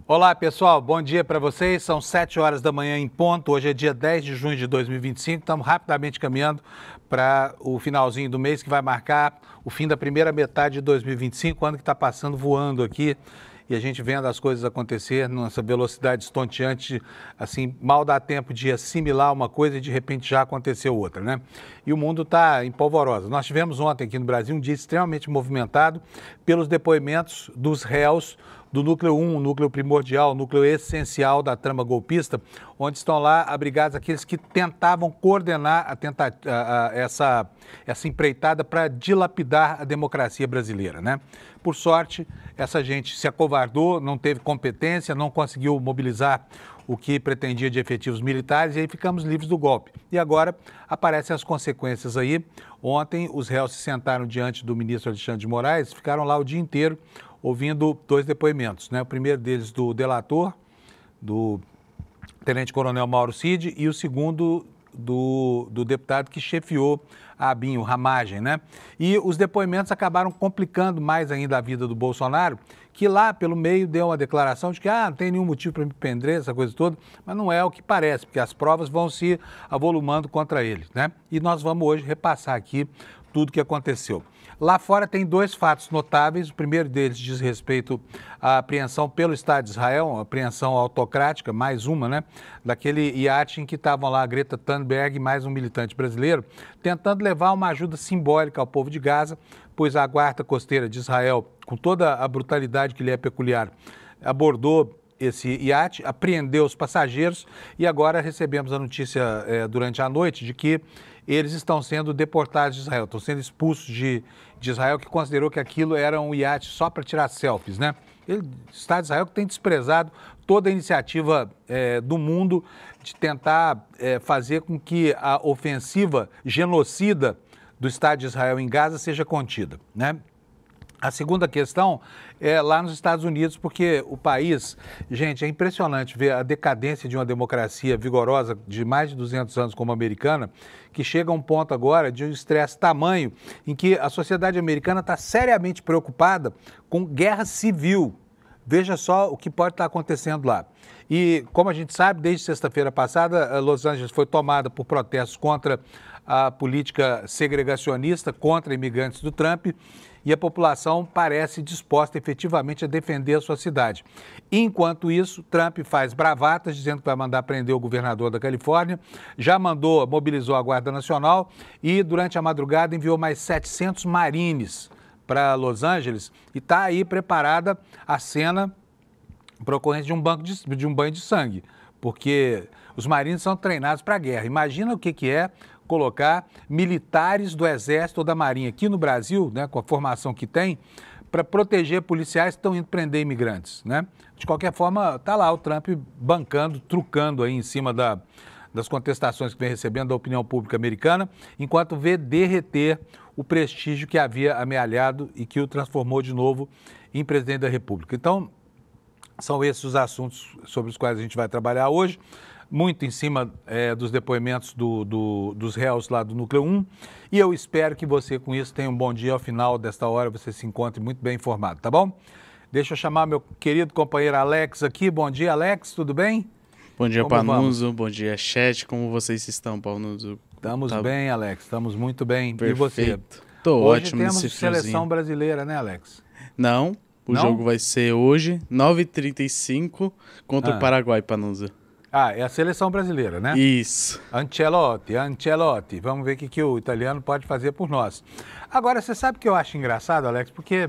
Olá pessoal, bom dia para vocês, são 7 horas da manhã em ponto, hoje é dia 10 de junho de 2025, estamos rapidamente caminhando para o finalzinho do mês que vai marcar o fim da primeira metade de 2025, ano que está passando voando aqui e a gente vendo as coisas acontecer nessa velocidade estonteante, assim, mal dá tempo de assimilar uma coisa e de repente já aconteceu outra, né? E o mundo está em polvorosa. Nós tivemos ontem aqui no Brasil um dia extremamente movimentado pelos depoimentos dos réus do núcleo 1, o núcleo primordial, o núcleo essencial da trama golpista, onde estão lá abrigados aqueles que tentavam coordenar essa empreitada para dilapidar a democracia brasileira, né? Por sorte, essa gente se acovardou, não teve competência, não conseguiu mobilizar o que pretendia de efetivos militares e aí ficamos livres do golpe. E agora aparecem as consequências aí. Ontem os réus se sentaram diante do ministro Alexandre de Moraes, ficaram lá o dia inteiro ouvindo dois depoimentos, né? O primeiro deles do delator, do tenente-coronel Mauro Cid, e o segundo do deputado que chefiou a ABIN, o Ramagem, né? E os depoimentos acabaram complicando mais ainda a vida do Bolsonaro, que lá pelo meio deu uma declaração de que não tem nenhum motivo para me prender, essa coisa toda, mas não é o que parece, porque as provas vão se avolumando contra ele, né? E nós vamos hoje repassar aqui tudo o que aconteceu. Lá fora tem dois fatos notáveis. O primeiro deles diz respeito à apreensão pelo Estado de Israel, uma apreensão autocrática, mais uma, né? Daquele iate em que estavam lá a Greta Thunberg e mais um militante brasileiro, tentando levar uma ajuda simbólica ao povo de Gaza, pois a guarda costeira de Israel, com toda a brutalidade que lhe é peculiar, abordou esse iate, apreendeu os passageiros e agora recebemos a notícia durante a noite de que eles estão sendo deportados de Israel, estão sendo expulsos de Israel, que considerou que aquilo era um iate só para tirar selfies, né? O Estado de Israel que tem desprezado toda a iniciativa do mundo de tentar fazer com que a ofensiva genocida do Estado de Israel em Gaza seja contida, né? A segunda questão é lá nos Estados Unidos, porque o país, gente, é impressionante ver a decadência de uma democracia vigorosa de mais de 200 anos como a americana, que chega a um ponto agora de um estresse tamanho em que a sociedade americana está seriamente preocupada com guerra civil. Veja só o que pode estar acontecendo lá. E, como a gente sabe, desde sexta-feira passada, Los Angeles foi tomada por protestos contra a política segregacionista, contra imigrantes do Trump, e a população parece disposta efetivamente a defender a sua cidade. Enquanto isso, Trump faz bravatas, dizendo que vai mandar prender o governador da Califórnia, já mobilizou a Guarda Nacional e, durante a madrugada, enviou mais 700 marines para Los Angeles e está aí preparada a cena para ocorrência de um banho de sangue, porque os marines são treinados para a guerra. Imagina o que é colocar militares do Exército ou da Marinha aqui no Brasil, né, com a formação que tem, para proteger policiais que estão indo prender imigrantes, né? De qualquer forma, está lá o Trump bancando, trucando aí em cima das contestações que vem recebendo da opinião pública americana, enquanto vê derreter o prestígio que havia amealhado e que o transformou de novo em presidente da República. Então, são esses os assuntos sobre os quais a gente vai trabalhar hoje, muito em cima dos depoimentos dos réus lá do Núcleo 1, e eu espero que você com isso tenha um bom dia. Ao final desta hora você se encontre muito bem informado, tá bom? Deixa eu chamar meu querido companheiro Alex aqui. Bom dia, Alex, tudo bem? Bom dia, Panunzio, bom dia, chat, como vocês estão, Panunzio? Estamos bem, Alex, estamos muito bem. Perfeito. E você? Tô hoje ótimo temos nesse seleção brasileira, né, Alex? Não, o jogo vai ser hoje, 9h35, contra o Paraguai, Panunzio. É a seleção brasileira, né? Isso. Ancelotti. Vamos ver o que o italiano pode fazer por nós. Agora, você sabe o que eu acho engraçado, Alex? Porque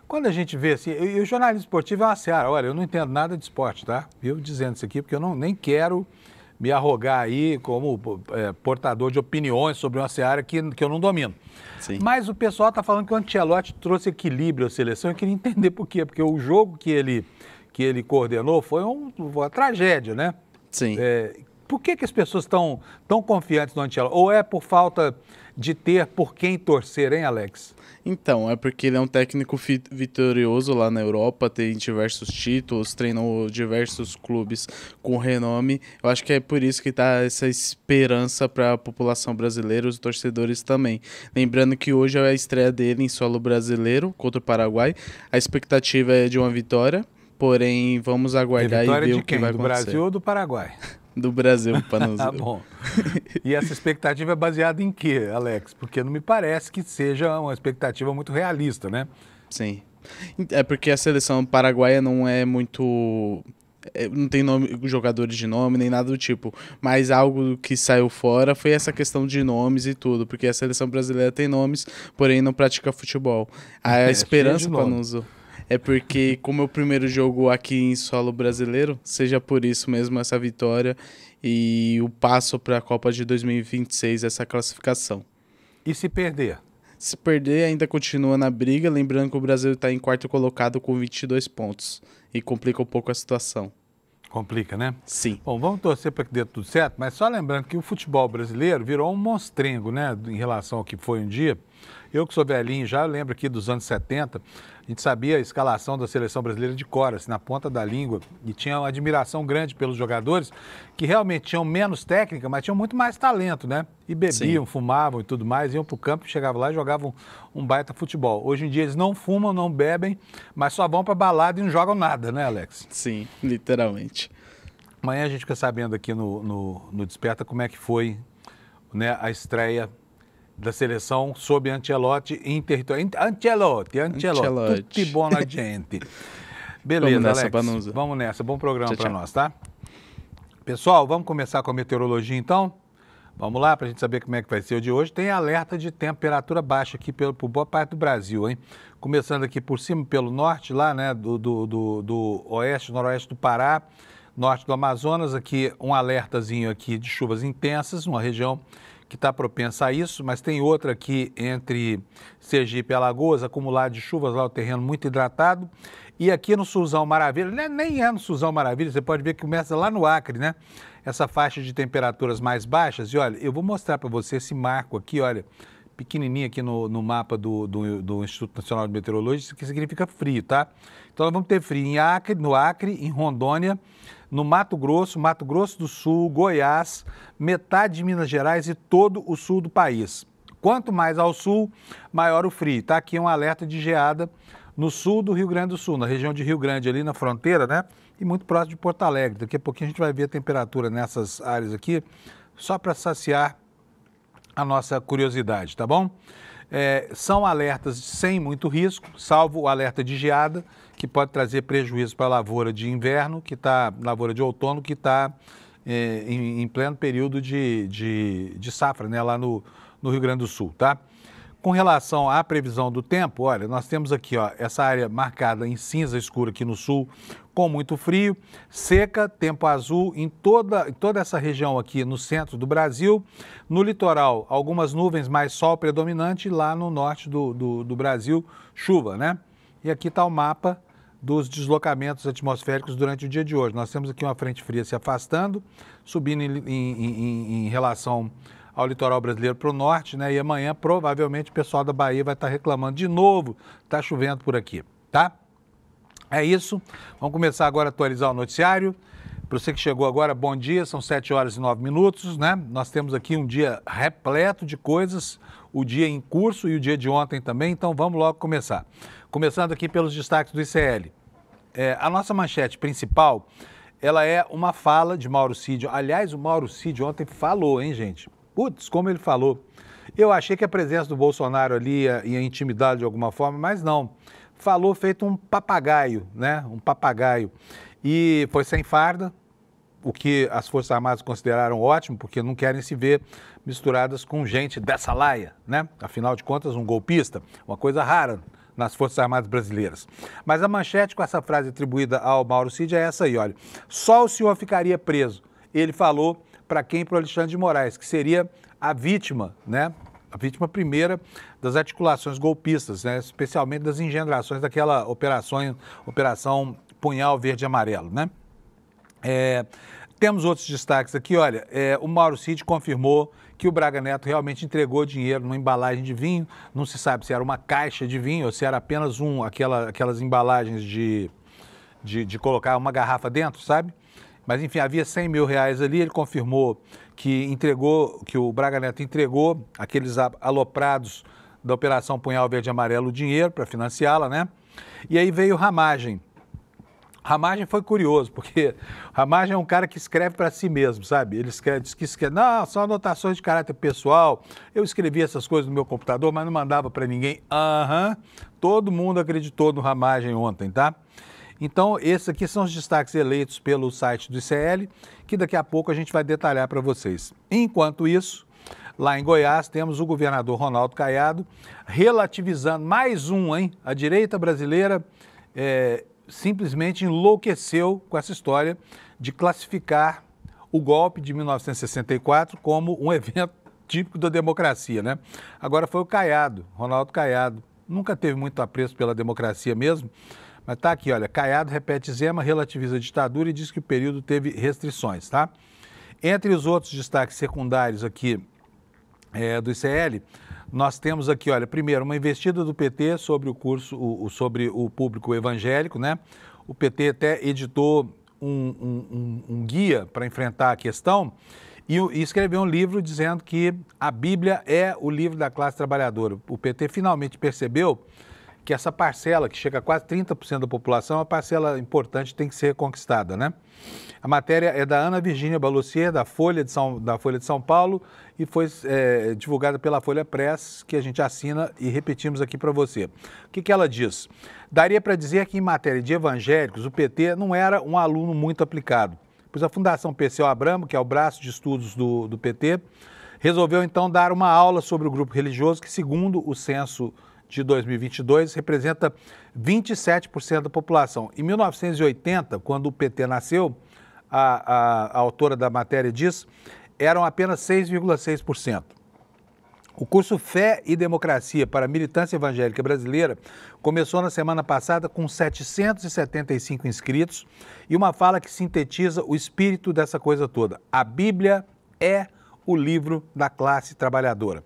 quando a gente vê assim, e o jornalismo esportivo é uma seara. Olha, eu não entendo nada de esporte, tá? Eu dizendo isso aqui porque eu nem quero me arrogar aí como portador de opiniões sobre uma seara que eu não domino. Sim. Mas o pessoal está falando que o Ancelotti trouxe equilíbrio à seleção. Eu queria entender por quê. Porque o jogo que ele coordenou foi uma tragédia, né? Sim. Por que as pessoas estão tão confiantes no Ancelotti? Ou é por falta de ter por quem torcer, hein, Alex? Então, é porque ele é um técnico vitorioso lá na Europa, tem diversos títulos, treinou diversos clubes com renome. Eu acho que é por isso que tá essa esperança para a população brasileira, os torcedores também. Lembrando que hoje é a estreia dele em solo brasileiro contra o Paraguai. A expectativa é de uma vitória, porém vamos aguardar e ver o que vai acontecer. Do Brasil ou do Paraguai? Do Brasil, Panuzzi. Ah, bom. E essa expectativa é baseada em quê, Alex? Porque não me parece que seja uma expectativa muito realista, né? Sim. É porque a seleção paraguaia não é muito... não tem jogadores de nome, nem nada do tipo. Mas algo que saiu fora foi essa questão de nomes e tudo. Porque a seleção brasileira tem nomes, porém não pratica futebol. A esperança, Panuzzi, é porque, como é o primeiro jogo aqui em solo brasileiro, seja por isso mesmo essa vitória e o passo para a Copa de 2026, essa classificação. E se perder? Se perder, ainda continua na briga, lembrando que o Brasil está em quarto colocado com 22 pontos e complica um pouco a situação. Complica, né? Sim. Bom, vamos torcer para que dê tudo certo, mas só lembrando que o futebol brasileiro virou um monstrengo, né, em relação ao que foi um dia. Eu que sou velhinho já, lembro aqui dos anos 70, a gente sabia a escalação da seleção brasileira de cor, assim, na ponta da língua, e tinha uma admiração grande pelos jogadores que realmente tinham menos técnica, mas tinham muito mais talento, né? E bebiam, fumavam e tudo mais, iam para o campo, chegavam lá e jogavam um baita futebol. Hoje em dia eles não fumam, não bebem, mas só vão para balada e não jogam nada, né, Alex? Sim, literalmente. Amanhã a gente fica sabendo aqui no Desperta como é que foi, né, a estreia da seleção sob Ancelotti em território. Ancelotti. Tutti buona gente. Beleza, vamos nessa, Alex. Panuzzi. Vamos nessa. Bom programa para nós, tá? Pessoal, vamos começar com a meteorologia, então? Vamos lá, para a gente saber como é que vai ser o de hoje. Tem alerta de temperatura baixa aqui por boa parte do Brasil, hein? Começando aqui por cima, pelo norte, lá, né, do oeste, noroeste do Pará, norte do Amazonas, aqui um alertazinho aqui de chuvas intensas, uma região que está propensa a isso, mas tem outra aqui entre Sergipe e Alagoas, acumulado de chuvas lá, o terreno muito hidratado. E aqui no Sulzão Maravilha, nem é no Sulzão Maravilha, você pode ver que começa lá no Acre, né? Essa faixa de temperaturas mais baixas. E olha, eu vou mostrar para você esse marco aqui, olha, pequenininho aqui no mapa do Instituto Nacional de Meteorologia, isso que significa frio, tá? Então nós vamos ter frio no Acre, em Rondônia, no Mato Grosso do Sul, Goiás, metade de Minas Gerais e todo o sul do país. Quanto mais ao sul, maior o frio. Está aqui um alerta de geada no sul do Rio Grande do Sul, na região de Rio Grande, ali na fronteira, né? E muito próximo de Porto Alegre. Daqui a pouquinho a gente vai ver a temperatura nessas áreas aqui, só para saciar a nossa curiosidade, tá bom? São alertas sem muito risco, salvo o alerta de geada, que pode trazer prejuízo para a lavoura de inverno, lavoura de outono, que está em pleno período de safra, né, lá no Rio Grande do Sul, tá? Com relação à previsão do tempo, olha, nós temos aqui, ó, essa área marcada em cinza escura aqui no sul, com muito frio, seca, tempo azul em toda essa região aqui no centro do Brasil. No litoral, algumas nuvens, mais sol predominante, lá no norte do Brasil, chuva, né? E aqui está o mapa dos deslocamentos atmosféricos durante o dia de hoje. Nós temos aqui uma frente fria se afastando, subindo em relação ao litoral brasileiro para o norte, né? E amanhã, provavelmente, o pessoal da Bahia vai estar reclamando de novo, está chovendo por aqui, tá? É isso. Vamos começar agora a atualizar o noticiário. Para você que chegou agora, bom dia, são 7h09, né? Nós temos aqui um dia repleto de coisas, o dia em curso e o dia de ontem também, então vamos logo começar. Começando aqui pelos destaques do ICL. A nossa manchete principal, ela é uma fala de Mauro Cid. Aliás, o Mauro Cid ontem falou, hein, gente? Putz, como ele falou. Eu achei que a presença do Bolsonaro ali ia intimidar de alguma forma, mas não. Falou feito um papagaio, né? Um papagaio. E foi sem farda, o que as Forças Armadas consideraram ótimo, porque não querem se ver misturadas com gente dessa laia, né? Afinal de contas, um golpista, uma coisa rara nas Forças Armadas brasileiras. Mas a manchete com essa frase atribuída ao Mauro Cid é essa aí, olha. Só o senhor ficaria preso. Ele falou para quem? Para o Alexandre de Moraes, que seria a vítima, né? A vítima primeira das articulações golpistas, né? Especialmente das engendrações daquela operação Punhal Verde e Amarelo, né? Temos outros destaques aqui, olha, o Mauro Cid confirmou que o Braga Neto realmente entregou dinheiro numa embalagem de vinho, não se sabe se era uma caixa de vinho ou se era apenas aquelas embalagens de colocar uma garrafa dentro, sabe? Mas enfim, havia 100 mil reais ali, ele confirmou que o Braga Neto entregou aqueles aloprados da Operação Punhal Verde e Amarelo o dinheiro para financiá-la, né? E aí veio Ramagem. Ramagem foi curioso, porque Ramagem é um cara que escreve para si mesmo, sabe? Ele diz que escreve, não, são anotações de caráter pessoal, eu escrevi essas coisas no meu computador, mas não mandava para ninguém. Todo mundo acreditou no Ramagem ontem, tá? Então, esses aqui são os destaques eleitos pelo site do ICL, que daqui a pouco a gente vai detalhar para vocês. Enquanto isso, lá em Goiás, temos o governador Ronaldo Caiado relativizando mais hein? A direita brasileira simplesmente enlouqueceu com essa história de classificar o golpe de 1964 como um evento típico da democracia, né? Agora foi o Caiado, Ronaldo Caiado. Nunca teve muito apreço pela democracia mesmo, mas tá aqui, olha, Caiado repete Zema, relativiza a ditadura e diz que o período teve restrições, tá? Entre os outros destaques secundários aqui do ICL, nós temos aqui, olha, primeiro, uma investida do PT sobre sobre o público evangélico, né? O PT até editou um guia para enfrentar a questão e escreveu um livro dizendo que a Bíblia é o livro da classe trabalhadora. O PT finalmente percebeu que essa parcela, que chega a quase 30% da população, é uma parcela importante, tem que ser conquistada, né? A matéria é da Ana Virgínia Balussier, da Folha de São Paulo, e foi divulgada pela Folha Press, que a gente assina e repetimos aqui para você. O que ela diz? Daria para dizer que em matéria de evangélicos, o PT não era um aluno muito aplicado, pois a Fundação Perseu Abramo, que é o braço de estudos do PT, resolveu então dar uma aula sobre o grupo religioso, que segundo o censo de 2022, representa 27% da população. Em 1980, quando o PT nasceu, a autora da matéria diz, eram apenas 6,6%. O curso Fé e Democracia para a Militância Evangélica Brasileira começou na semana passada com 775 inscritos e uma fala que sintetiza o espírito dessa coisa toda. A Bíblia é o livro da classe trabalhadora.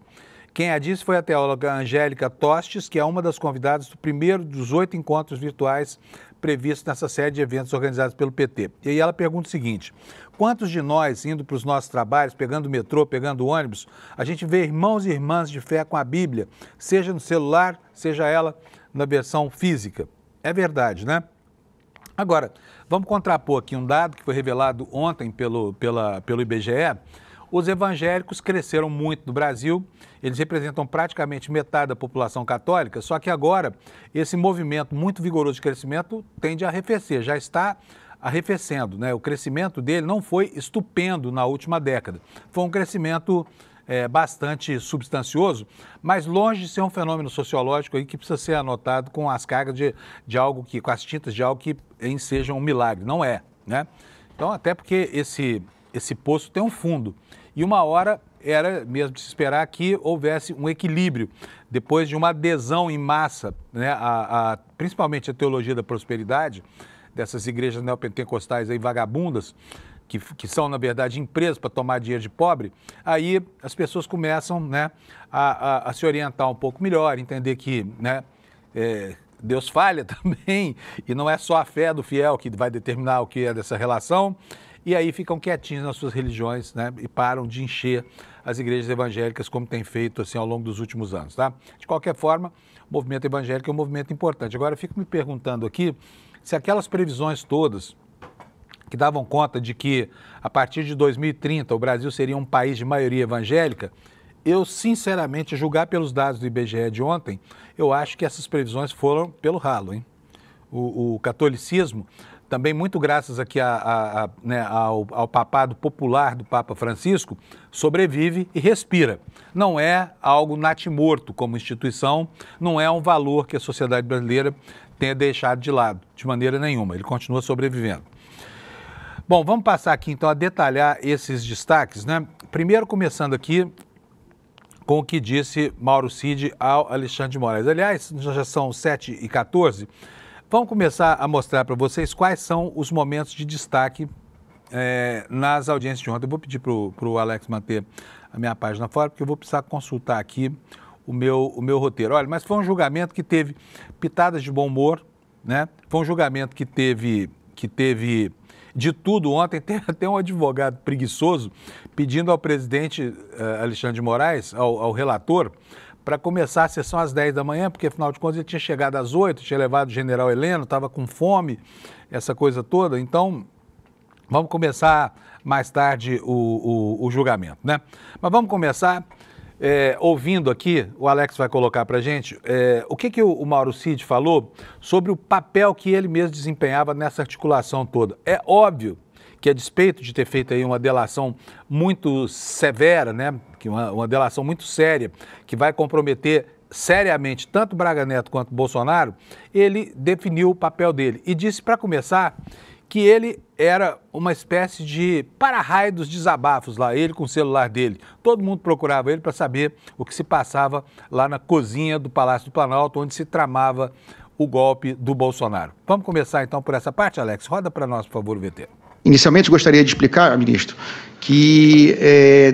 Quem a disse foi a teóloga Angélica Tostes, que é uma das convidadas do primeiro dos 8 encontros virtuais previstos nessa série de eventos organizados pelo PT. E aí ela pergunta o seguinte, quantos de nós, indo para os nossos trabalhos, pegando o metrô, pegando o ônibus, a gente vê irmãos e irmãs de fé com a Bíblia, seja no celular, seja ela na versão física? É verdade, né? Agora, vamos contrapor aqui um dado que foi revelado ontem pelo IBGE. Os evangélicos cresceram muito no Brasil, eles representam praticamente metade da população católica, só que agora esse movimento muito vigoroso de crescimento tende a arrefecer, já está arrefecendo, né? O crescimento dele não foi estupendo na última década, foi um crescimento bastante substancioso, mas longe de ser um fenômeno sociológico aí que precisa ser anotado com as cargas de algo que, com as tintas de algo que seja um milagre, não é, né? Então, até porque esse poço tem um fundo. E uma hora era mesmo de se esperar que houvesse um equilíbrio, depois de uma adesão em massa, né, principalmente a teologia da prosperidade, dessas igrejas neopentecostais aí vagabundas, que são, na verdade, empresas para tomar dinheiro de pobre, aí as pessoas começam, né, a se orientar um pouco melhor, entender que, né, Deus falha também, e não é só a fé do fiel que vai determinar o que é dessa relação, e aí ficam quietinhos nas suas religiões, né, e param de encher as igrejas evangélicas como tem feito assim ao longo dos últimos anos, tá? De qualquer forma, o movimento evangélico é um movimento importante. Agora, eu fico me perguntando aqui se aquelas previsões todas que davam conta de que a partir de 2030 o Brasil seria um país de maioria evangélica, eu sinceramente, julgar pelos dados do IBGE de ontem, eu acho que essas previsões foram pelo ralo, hein? O catolicismo, também muito graças aqui né, ao papado popular do Papa Francisco, sobrevive e respira. Não é algo natimorto como instituição, não é um valor que a sociedade brasileira tenha deixado de lado, de maneira nenhuma. Ele continua sobrevivendo. Bom, vamos passar aqui então a detalhar esses destaques, né? Primeiro começando aqui com o que disse Mauro Cid ao Alexandre de Moraes. Aliás, já são 7h14. Vamos começar a mostrar para vocês quais são os momentos de destaque nas audiências de ontem. Eu vou pedir para o Alex manter a minha página fora, porque eu vou precisar consultar aqui o meu roteiro. Olha, mas foi um julgamento que teve pitadas de bom humor, né? Foi um julgamento que teve de tudo ontem. Tem até um advogado preguiçoso pedindo ao presidente Alexandre de Moraes, ao relator, para começar a sessão às 10 da manhã, porque afinal de contas ele tinha chegado às 8, tinha levado o general Heleno, estava com fome, essa coisa toda. Então, vamos começar mais tarde o julgamento, né? Mas vamos começar ouvindo aqui, o Alex vai colocar para a gente, o que o Mauro Cid falou sobre o papel que ele mesmo desempenhava nessa articulação toda. É óbvio que, a despeito de ter feito aí uma delação muito severa, né, uma delação muito séria, que vai comprometer seriamente tanto Braga Neto quanto Bolsonaro, ele definiu o papel dele e disse, para começar, que ele era uma espécie de para-raio dos desabafos lá, ele com o celular dele. Todo mundo procurava ele para saber o que se passava lá na cozinha do Palácio do Planalto, onde se tramava o golpe do Bolsonaro. Vamos começar então por essa parte, Alex? Roda para nós, por favor, o VT. Inicialmente, gostaria de explicar, ministro, que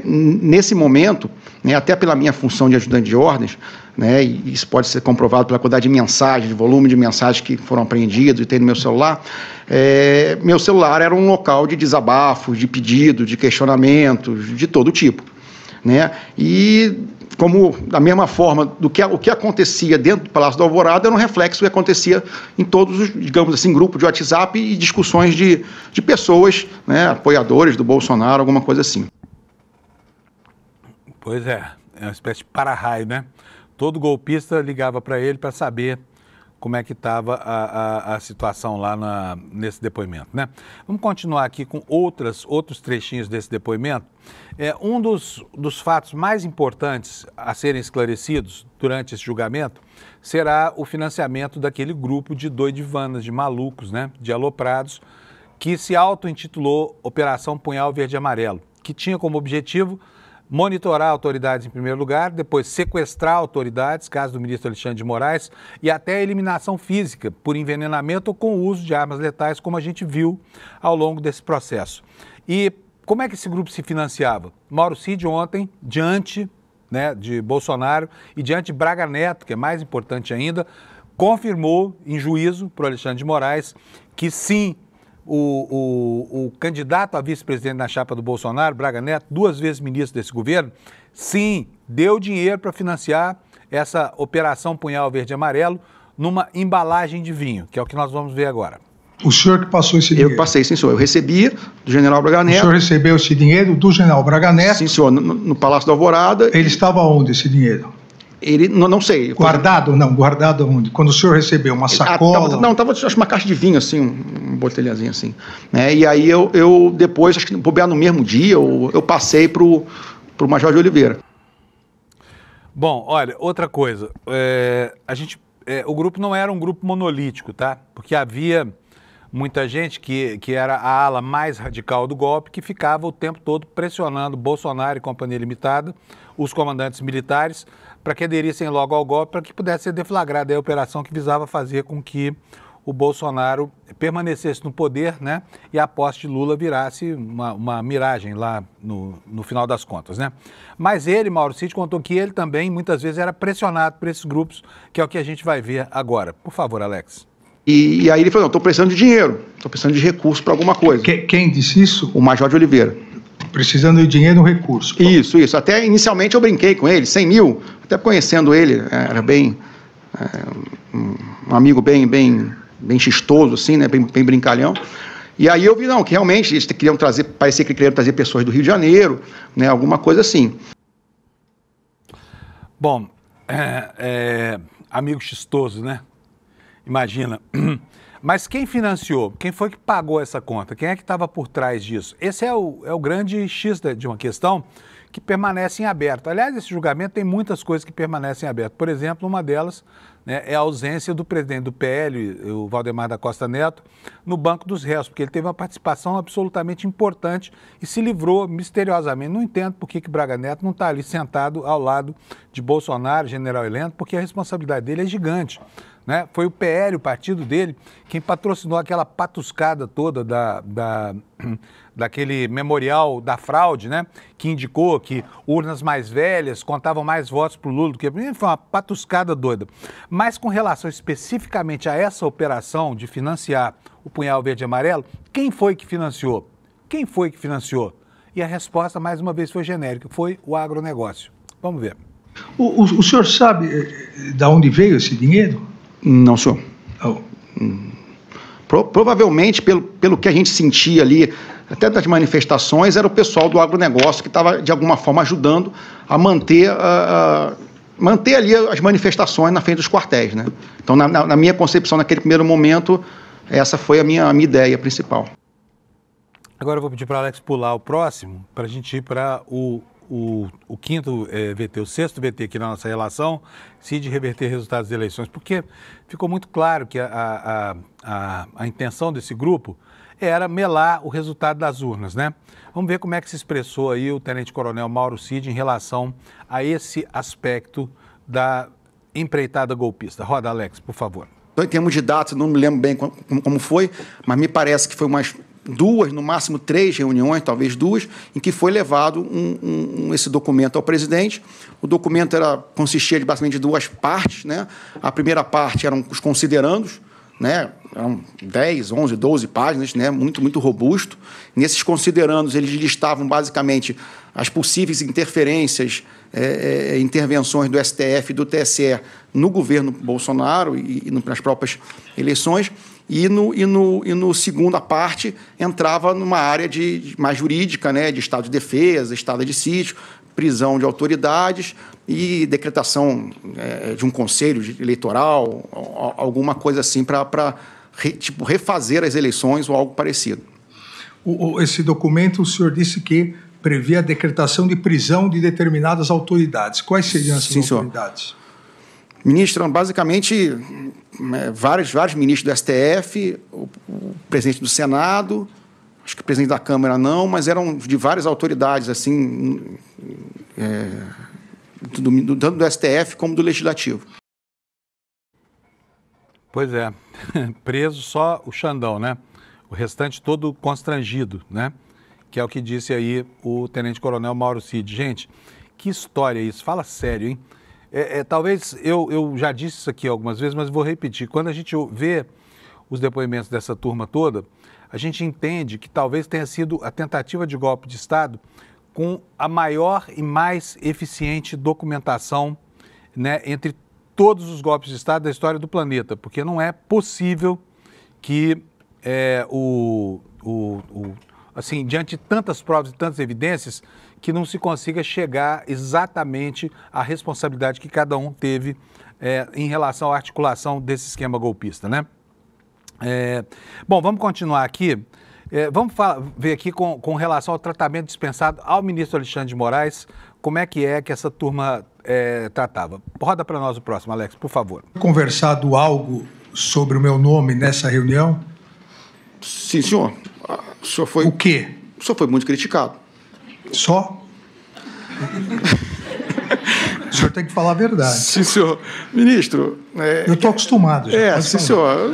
nesse momento, né, até pela minha função de ajudante de ordens, né, e isso pode ser comprovado pela quantidade de mensagens, de volume de mensagens que foram apreendidos e tem no meu celular era um local de desabafos, de pedidos, de questionamentos, de todo tipo, né, e como da mesma forma o que acontecia dentro do Palácio do Alvorada era um reflexo do que acontecia em todos os, digamos assim, grupos de WhatsApp e discussões de pessoas, né, apoiadores do Bolsonaro, alguma coisa assim. Pois é uma espécie de para-raio, né? Todo golpista ligava para ele para saber como é que estava a situação lá nesse depoimento, né? Vamos continuar aqui com outros trechinhos desse depoimento. Um dos fatos mais importantes a serem esclarecidos durante esse julgamento será o financiamento daquele grupo de doidivanas, de malucos, né? De aloprados, que se auto-intitulou Operação Punhal Verde e Amarelo, que tinha como objetivo monitorar autoridades em primeiro lugar, depois sequestrar autoridades, caso do ministro Alexandre de Moraes, e até a eliminação física por envenenamento ou com o uso de armas letais, como a gente viu ao longo desse processo. E como é que esse grupo se financiava? Mauro Cid ontem, diante, né, de Bolsonaro e diante de Braga Neto, que é mais importante ainda, confirmou em juízo para o Alexandre de Moraes que sim, o candidato a vice-presidente na chapa do Bolsonaro, Braga Neto, 2 vezes ministro desse governo, sim, deu dinheiro para financiar essa Operação Punhal Verde e Amarelo numa embalagem de vinho, que é o que nós vamos ver agora. O senhor que passou esse dinheiro? Eu passei, sim, senhor. Eu recebi do general Braga Neto. O senhor recebeu esse dinheiro do general Braga Neto? Sim, senhor, no Palácio da Alvorada. Ele estava onde, esse dinheiro? Ele, não sei. Guardado? Não, guardado onde? Quando o senhor recebeu uma sacola? Estava acho uma caixa de vinho, assim, um botelhazinho assim. Né? E aí eu depois, acho que bobear no mesmo dia, eu passei para o Major de Oliveira. Bom, olha, outra coisa, o grupo não era um grupo monolítico, tá? Porque havia muita gente que era a ala mais radical do golpe, que ficava o tempo todo pressionando Bolsonaro e Companhia Limitada, os comandantes militares, para que aderissem logo ao golpe, para que pudesse ser deflagrada a operação que visava fazer com que o Bolsonaro permanecesse no poder, né, e a posse de Lula virasse uma miragem lá no final das contas, né? Mas ele, Mauro Cid, contou que ele também muitas vezes era pressionado por esses grupos, que é o que a gente vai ver agora. Por favor, Alex. E aí ele falou, não, estou precisando de dinheiro, estou precisando de recurso para alguma coisa. Quem disse isso? O Major de Oliveira. Precisando de dinheiro e recurso. Isso. Até inicialmente eu brinquei com ele, 100 mil, até conhecendo ele, era bem, um amigo bem chistoso, assim, né, bem brincalhão. E aí eu vi, não, que realmente eles queriam trazer, parecia que queriam trazer pessoas do Rio de Janeiro, né, alguma coisa assim. Bom, amigo chistoso, né? Imagina. Mas quem financiou? Quem foi que pagou essa conta? Quem é que estava por trás disso? Esse é o grande X de uma questão que permanece em aberto. Aliás, esse julgamento tem muitas coisas que permanecem em aberto. Por exemplo, uma delas, né, é a ausência do presidente do PL, o Valdemar da Costa Neto, no banco dos réus, porque ele teve uma participação absolutamente importante e se livrou misteriosamente. Não entendo por que Braga Neto não está ali sentado ao lado de Bolsonaro, general Heleno, porque a responsabilidade dele é gigante. Né? Foi o PL, o partido dele, quem patrocinou aquela patuscada toda daquele memorial da fraude, né? Que indicou que urnas mais velhas contavam mais votos para o Lula do que... Foi uma patuscada doida. Mas com relação especificamente a essa operação de financiar o punhal verde e amarelo, quem foi que financiou? Quem foi que financiou? E a resposta, mais uma vez, foi genérica, foi o agronegócio. Vamos ver. O senhor sabe de onde veio esse dinheiro? Não, senhor. Oh. Provavelmente, pelo que a gente sentia ali, até das manifestações, era o pessoal do agronegócio que estava, de alguma forma, ajudando a manter ali as manifestações na frente dos quartéis, né? Então, na minha concepção, naquele primeiro momento, essa foi a minha ideia principal. Agora eu vou pedir para o Alex pular o próximo, para a gente ir para o quinto VT, o sexto VT aqui na nossa relação, Cid reverter resultados das eleições, porque ficou muito claro que a intenção desse grupo era melar o resultado das urnas, né? Vamos ver como é que se expressou aí o tenente-coronel Mauro Cid em relação a esse aspecto da empreitada golpista. Roda, Alex, por favor. Em termos de datas, não me lembro bem como foi, mas me parece que foi umas 2, no máximo 3 reuniões, talvez 2, em que foi levado esse documento ao presidente. O documento consistia basicamente de 2 partes, né? A primeira parte eram os considerandos, né? Eram 10, 11, 12 páginas, né? Muito robusto. Nesses considerandos, eles listavam basicamente as possíveis interferências, intervenções do STF e do TSE no governo Bolsonaro e nas próprias eleições. E no segunda parte entrava numa área mais jurídica, né, de estado de defesa, estado de sítio, prisão de autoridades e decretação de um conselho eleitoral, alguma coisa assim para refazer as eleições ou algo parecido. Esse documento, o senhor disse que previa a decretação de prisão de determinadas autoridades. Quais seriam essas autoridades? Senhor. Ministro, basicamente, vários ministros do STF, o presidente do Senado, acho que o presidente da Câmara não, mas eram de várias autoridades, assim, tanto do STF como do Legislativo. Pois é, preso só o Xandão, né? O restante todo constrangido, né? Que é o que disse aí o tenente-coronel Mauro Cid. Gente, que história é isso? Fala sério, hein? Talvez, eu já disse isso aqui algumas vezes, mas vou repetir. Quando a gente vê os depoimentos dessa turma toda, a gente entende que talvez tenha sido a tentativa de golpe de Estado com a maior e mais eficiente documentação, né, entre todos os golpes de Estado da história do planeta, porque não é possível que assim, diante de tantas provas e tantas evidências, que não se consiga chegar exatamente à responsabilidade que cada um teve em relação à articulação desse esquema golpista, né? Bom, vamos continuar aqui. Vamos ver aqui com relação ao tratamento dispensado ao ministro Alexandre de Moraes, como é que essa turma tratava. Roda para nós o próximo, Alex, por favor. Conversado algo sobre o meu nome nessa reunião? Sim, senhor. O senhor foi... O quê? O senhor foi muito criticado. Só? O senhor tem que falar a verdade. Sim, senhor. Ministro... Eu estou acostumado. Sim, senhor.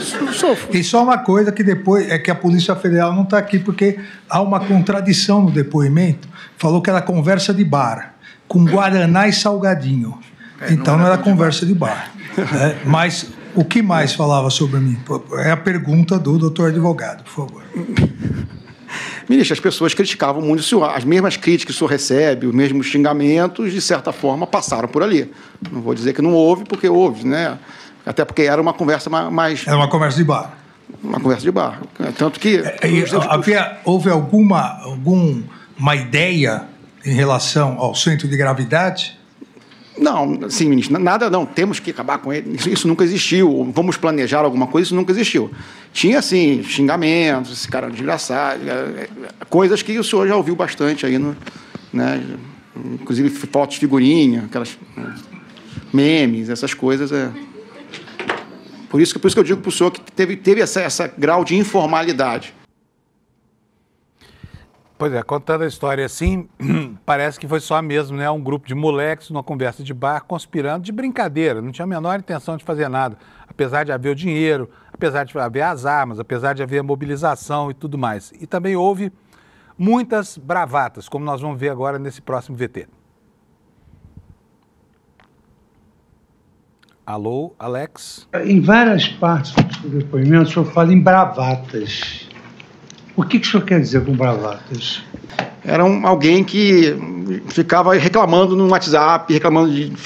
Tem só uma coisa que depois é que a Polícia Federal não está aqui, porque há uma contradição no depoimento. Falou que era conversa de bar, com guaraná e salgadinho. Então não era conversa de bar. Mas o que mais falava sobre mim? É a pergunta do doutor advogado, por favor. Ministro, as pessoas criticavam muito o senhor. As mesmas críticas que o senhor recebe, os mesmos xingamentos, de certa forma, passaram por ali. Não vou dizer que não houve, porque houve, né? Até porque era uma conversa mais... Era uma conversa de bar. Uma conversa de bar. Tanto que... Houve alguma ideia em relação ao centro de gravidade? Não, sim, ministro, nada não, temos que acabar com ele, isso nunca existiu, vamos planejar alguma coisa, isso nunca existiu. Tinha, assim, xingamentos, esse cara desgraçado, coisas que o senhor já ouviu bastante aí, né? Inclusive fotos, figurinha, aquelas memes, essas coisas. Por isso que eu digo para o senhor que teve essa grau de informalidade. Pois é, contando a história assim, parece que foi só mesmo, né? Um grupo de moleques numa conversa de bar, conspirando de brincadeira, não tinha a menor intenção de fazer nada. Apesar de haver o dinheiro, apesar de haver as armas, apesar de haver a mobilização e tudo mais. E também houve muitas bravatas, como nós vamos ver agora nesse próximo VT. Alô, Alex? Em várias partes do depoimento, o senhor fala em bravatas. O que o senhor quer dizer com bravatas? Era alguém que ficava reclamando no WhatsApp, reclamando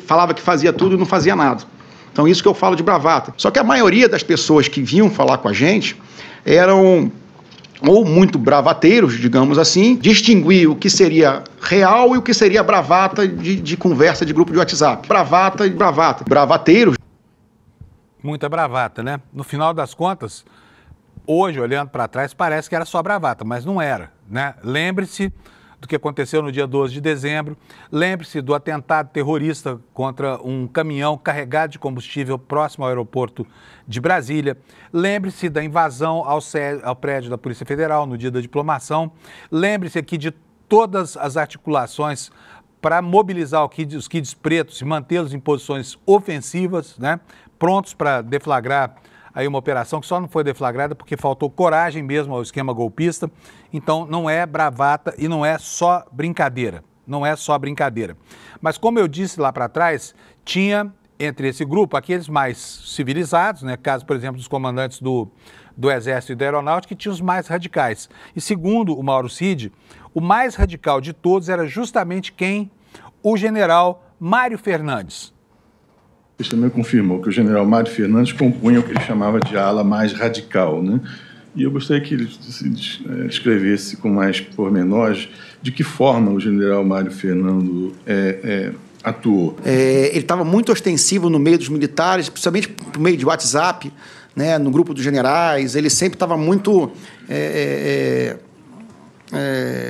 falava que fazia tudo e não fazia nada. Então isso que eu falo de bravata. Só que a maioria das pessoas que vinham falar com a gente eram ou muito bravateiros, digamos assim, distinguir o que seria real e o que seria bravata de conversa de grupo de WhatsApp. Bravata e bravata. Bravateiros. Muita bravata, né? No final das contas, hoje, olhando para trás, parece que era só bravata, mas não era, né? Lembre-se do que aconteceu no dia 12 de dezembro, lembre-se do atentado terrorista contra um caminhão carregado de combustível próximo ao aeroporto de Brasília, lembre-se da invasão ao prédio da Polícia Federal no dia da diplomação, lembre-se aqui de todas as articulações para mobilizar os kids pretos e mantê-los em posições ofensivas, né? Prontos para deflagrar aí uma operação que só não foi deflagrada porque faltou coragem mesmo ao esquema golpista. Então não é bravata e não é só brincadeira, não é só brincadeira. Mas como eu disse lá para trás, tinha entre esse grupo aqueles mais civilizados, né? Caso, por exemplo, dos comandantes do Exército e da Aeronáutica, que tinham os mais radicais. E segundo o Mauro Cid, o mais radical de todos era justamente quem? O general Mário Fernandes. Ele também confirmou que o general Mário Fernandes compunha o que ele chamava de ala mais radical, né? E eu gostaria que ele descrevesse com mais pormenores de que forma o general Mário Fernando atuou. Ele estava muito ostensivo no meio dos militares, principalmente por meio de WhatsApp, né, no grupo dos generais. Ele sempre estava muito...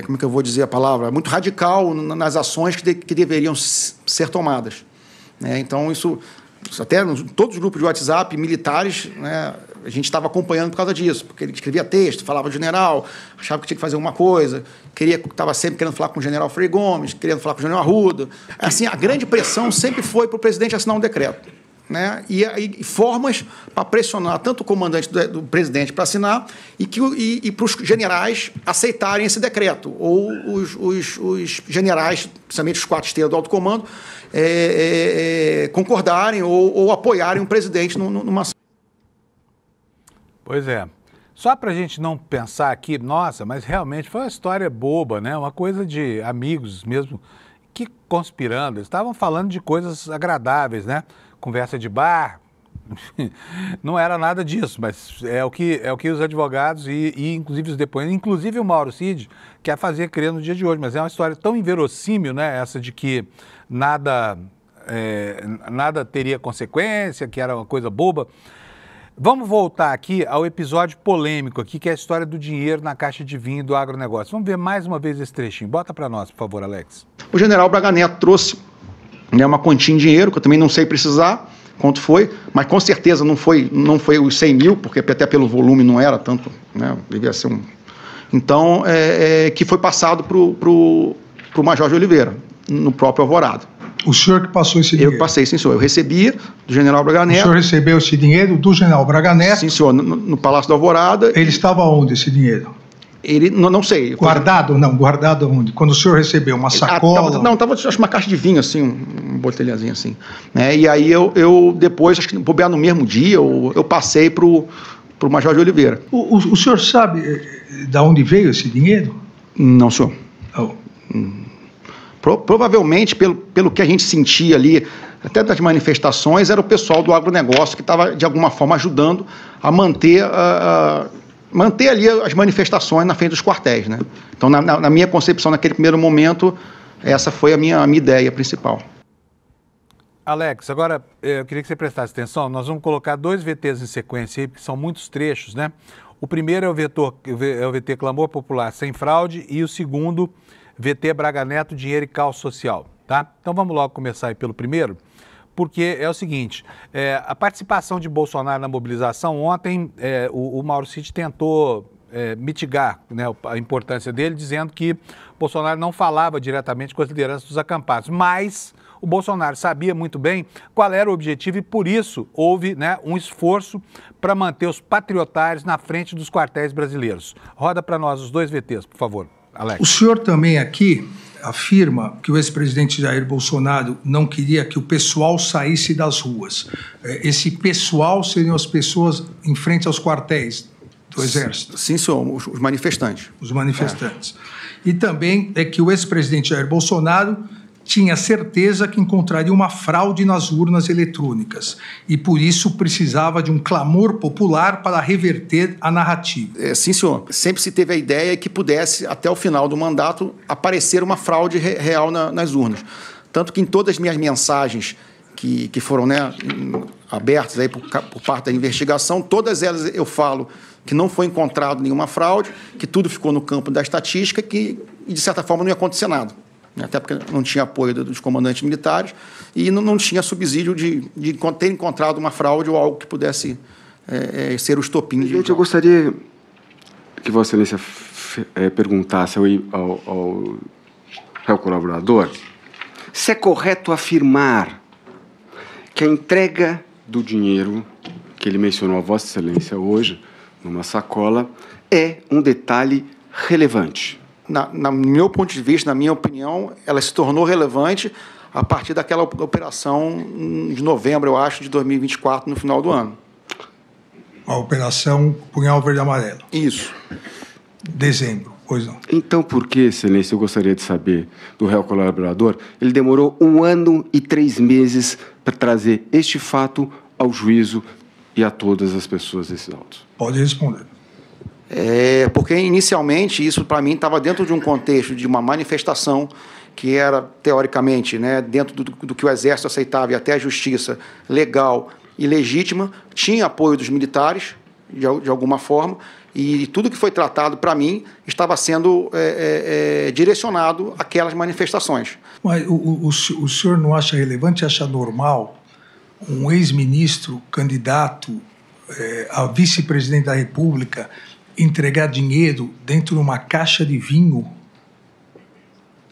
como é que eu vou dizer a palavra? Muito radical nas ações que deveriam ser tomadas. Então, isso até todos os grupos de WhatsApp militares, né, a gente estava acompanhando por causa disso, porque ele escrevia texto, falava de general, achava que tinha que fazer alguma coisa, estava sempre querendo falar com o general Frei Gomes, querendo falar com o general Arruda. Assim, a grande pressão sempre foi para o presidente assinar um decreto, né, e formas para pressionar tanto o comandante do presidente para assinar e para os generais aceitarem esse decreto, ou os generais, principalmente os 4 estrelas do alto comando, concordarem ou apoiarem o presidente numa ação. Pois é. Só para a gente não pensar aqui, nossa, mas realmente foi uma história boba, né? Uma coisa de amigos mesmo que conspirando. Eles estavam falando de coisas agradáveis, né? Conversa de bar. Não era nada disso, mas é o que os advogados e inclusive os depoentes, inclusive o Mauro Cid, quer fazer crer no dia de hoje. Mas é uma história tão inverossímil, né? Essa de que nada teria consequência, que era uma coisa boba. Vamos voltar aqui ao episódio polêmico aqui, que é a história do dinheiro na caixa de vinho do agronegócio. Vamos ver mais uma vez esse trechinho. Bota para nós, por favor, Alex. O general Braga Neto trouxe, né, uma quantia em dinheiro, que eu também não sei precisar quanto foi, mas com certeza não foi os 100 mil, porque até pelo volume não era tanto, né, devia ser um... Então, que foi passado para o Major de Oliveira, no próprio Alvorada. O senhor que passou esse dinheiro? Eu passei, sim, senhor. Eu recebi do general Braga Neto. O senhor recebeu esse dinheiro do general Braga Neto? Sim, senhor, no Palácio da Alvorada. Ele estava onde, esse dinheiro? Ele, não sei. Guardado? Não, guardado onde? Quando o senhor recebeu uma sacola? Estava acho uma caixa de vinho, assim, um botelhazinho assim. Né? E aí eu depois, acho que bobear no mesmo dia, eu passei para o Major de Oliveira. O senhor sabe de onde veio esse dinheiro? Não, senhor. Oh. Provavelmente, pelo que a gente sentia ali, até das manifestações, era o pessoal do agronegócio que estava, de alguma forma, ajudando a manter ali as manifestações na frente dos quartéis, né? Então, na minha concepção, naquele primeiro momento, essa foi a minha ideia principal. Alex, agora eu queria que você prestasse atenção. Nós vamos colocar 2 VTs em sequência aí, porque são muitos trechos, né? O primeiro é o VT Clamor Popular Sem Fraude e o segundo, VT Braga Neto, Dinheiro e Caos Social, tá? Então vamos logo começar aí pelo primeiro, porque é o seguinte, a participação de Bolsonaro na mobilização, ontem o Mauro Cid tentou mitigar, né, a importância dele, dizendo que Bolsonaro não falava diretamente com as lideranças dos acampados, mas o Bolsonaro sabia muito bem qual era o objetivo e, por isso, houve, né, um esforço para manter os patriotários na frente dos quartéis brasileiros. Roda para nós os 2 VTs, por favor, Alex. O senhor também aqui afirma que o ex-presidente Jair Bolsonaro não queria que o pessoal saísse das ruas. Esse pessoal seriam as pessoas em frente aos quartéis do Exército? Sim, senhor, os manifestantes. Os manifestantes. E também é que o ex-presidente Jair Bolsonaro tinha certeza que encontraria uma fraude nas urnas eletrônicas e, por isso, precisava de um clamor popular para reverter a narrativa. Sim, senhor. Sempre se teve a ideia que pudesse, até o final do mandato, aparecer uma fraude real nas urnas. Tanto que em todas as minhas mensagens que foram, né, abertas aí por parte da investigação, todas elas eu falo que não foi encontrado nenhuma fraude, que tudo ficou no campo da estatística, que, de certa forma, não ia acontecer nada. Até porque não tinha apoio dos comandantes militares e não tinha subsídio de ter encontrado uma fraude ou algo que pudesse ser o estopim. Gente, eu gostaria que Vossa Excelência perguntasse ao réu colaborador se é correto afirmar que a entrega do dinheiro que ele mencionou a Vossa Excelência hoje, numa sacola, é um detalhe relevante. No meu ponto de vista, na minha opinião, ela se tornou relevante a partir daquela operação de novembro, eu acho, de 2024, no final do ano. A operação Punhal Verde e Amarelo. Isso. Dezembro, pois não. Então, por que, Excelência, eu gostaria de saber do réu colaborador, ele demorou 1 ano e 3 meses para trazer este fato ao juízo e a todas as pessoas desses autos? Pode responder. Porque, inicialmente, isso, para mim, estava dentro de um contexto de uma manifestação que era, teoricamente, né, dentro do que o Exército aceitava e até a Justiça legal e legítima, tinha apoio dos militares, de alguma forma, e tudo que foi tratado, para mim, estava sendo direcionado àquelas manifestações. Mas o senhor não acha relevante, acha normal um ex-ministro, candidato a vice-presidente da República, entregar dinheiro dentro de uma caixa de vinho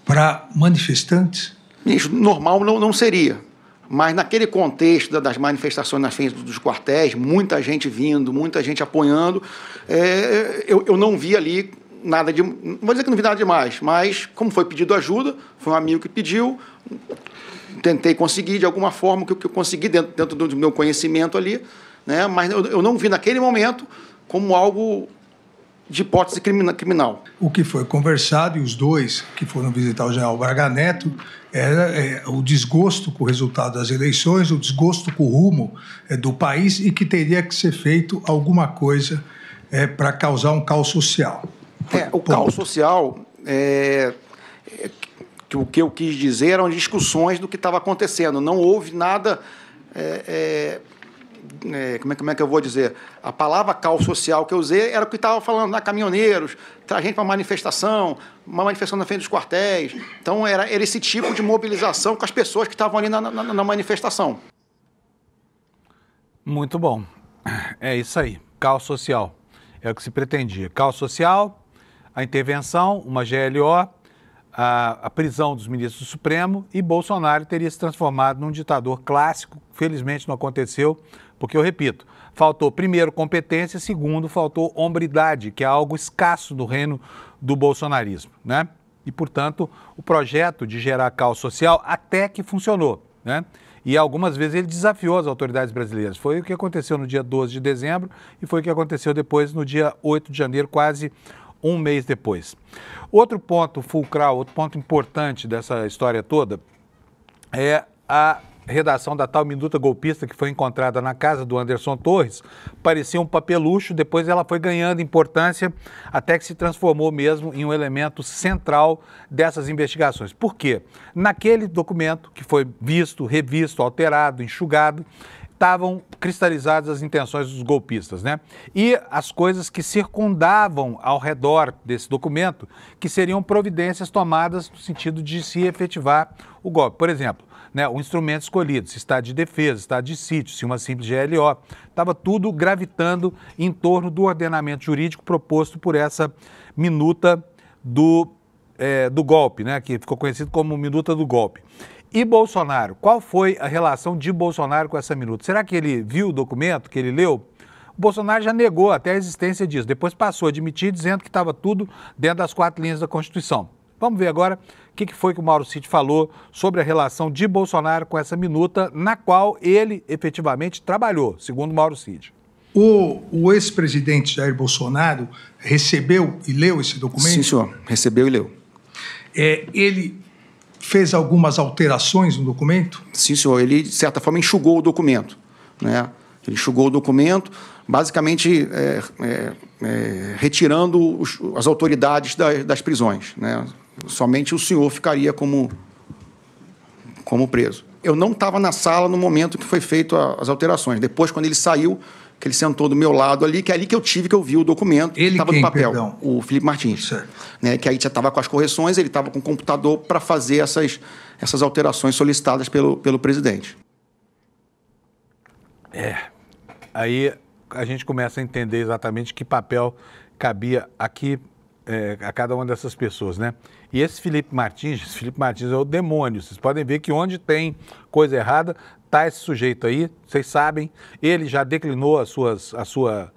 para manifestantes? Isso, normal não seria. Mas naquele contexto das manifestações na frente dos quartéis, muita gente vindo, muita gente apoiando, eu não vi ali nada de... Não vou dizer que não vi nada demais, mas como foi pedido ajuda, foi um amigo que pediu, tentei conseguir de alguma forma o que eu consegui dentro do meu conhecimento ali, né? Mas eu não vi naquele momento como algo de hipótese criminal. O que foi conversado, e os dois que foram visitar o general Braga Neto, era o desgosto com o resultado das eleições, o desgosto com o rumo do país e que teria que ser feito alguma coisa para causar um caos social. O caos social, o que eu quis dizer eram discussões do que estava acontecendo. Não houve nada... como é que eu vou dizer? A palavra caos social que eu usei era o que estava falando, caminhoneiros, traz gente para manifestação, uma manifestação na frente dos quartéis. Então, era esse tipo de mobilização com as pessoas que estavam ali na manifestação. Muito bom. É isso aí, caos social. É o que se pretendia. Caos social, a intervenção, uma GLO, a prisão dos ministros do Supremo, e Bolsonaro teria se transformado num ditador clássico. Felizmente não aconteceu, porque, eu repito, faltou, primeiro, competência, segundo, faltou hombridade, que é algo escasso no reino do bolsonarismo, né? E, portanto, o projeto de gerar caos social até que funcionou, né? E algumas vezes ele desafiou as autoridades brasileiras. Foi o que aconteceu no dia 12 de dezembro e foi o que aconteceu depois no dia 8 de janeiro, quase um mês depois. Outro ponto fulcral, outro ponto importante dessa história toda é a redação da tal minuta golpista que foi encontrada na casa do Anderson Torres. Parecia um papelucho, depois ela foi ganhando importância até que se transformou mesmo em um elemento central dessas investigações. Por quê? Naquele documento que foi visto, revisto, alterado, enxugado, estavam cristalizadas as intenções dos golpistas, né? E as coisas que circundavam ao redor desse documento, que seriam providências tomadas no sentido de se efetivar o golpe. Por exemplo, né, o instrumento escolhido, se estado de defesa, estado de sítio, se uma simples GLO, estava tudo gravitando em torno do ordenamento jurídico proposto por essa minuta do golpe, né, que ficou conhecido como minuta do golpe. E Bolsonaro, qual foi a relação de Bolsonaro com essa minuta? Será que ele viu o documento, que ele leu? O Bolsonaro já negou até a existência disso, depois passou a admitir dizendo que estava tudo dentro das 4 linhas da Constituição. Vamos ver agora o que foi que o Mauro Cid falou sobre a relação de Bolsonaro com essa minuta, na qual ele efetivamente trabalhou, segundo o Mauro Cid. O ex-presidente Jair Bolsonaro recebeu e leu esse documento? Sim, senhor, recebeu e leu. Ele fez algumas alterações no documento? Sim, senhor, ele de certa forma enxugou o documento, né? Ele enxugou o documento, basicamente retirando as autoridades das prisões, né? Somente o senhor ficaria como preso. Eu não estava na sala no momento que foi feito as alterações. Depois, quando ele saiu, que ele sentou do meu lado ali, que é ali que eu vi o documento. Ele estava no papel. Perdão? O Felipe Martins. Certo. Né, que aí já estava com as correções, ele estava com o computador para fazer essas alterações solicitadas pelo presidente. Aí a gente começa a entender exatamente que papel cabia aqui a cada uma dessas pessoas, né? E esse Felipe Martins é o demônio. Vocês podem ver que onde tem coisa errada, tá esse sujeito aí, vocês sabem, ele já declinou a sua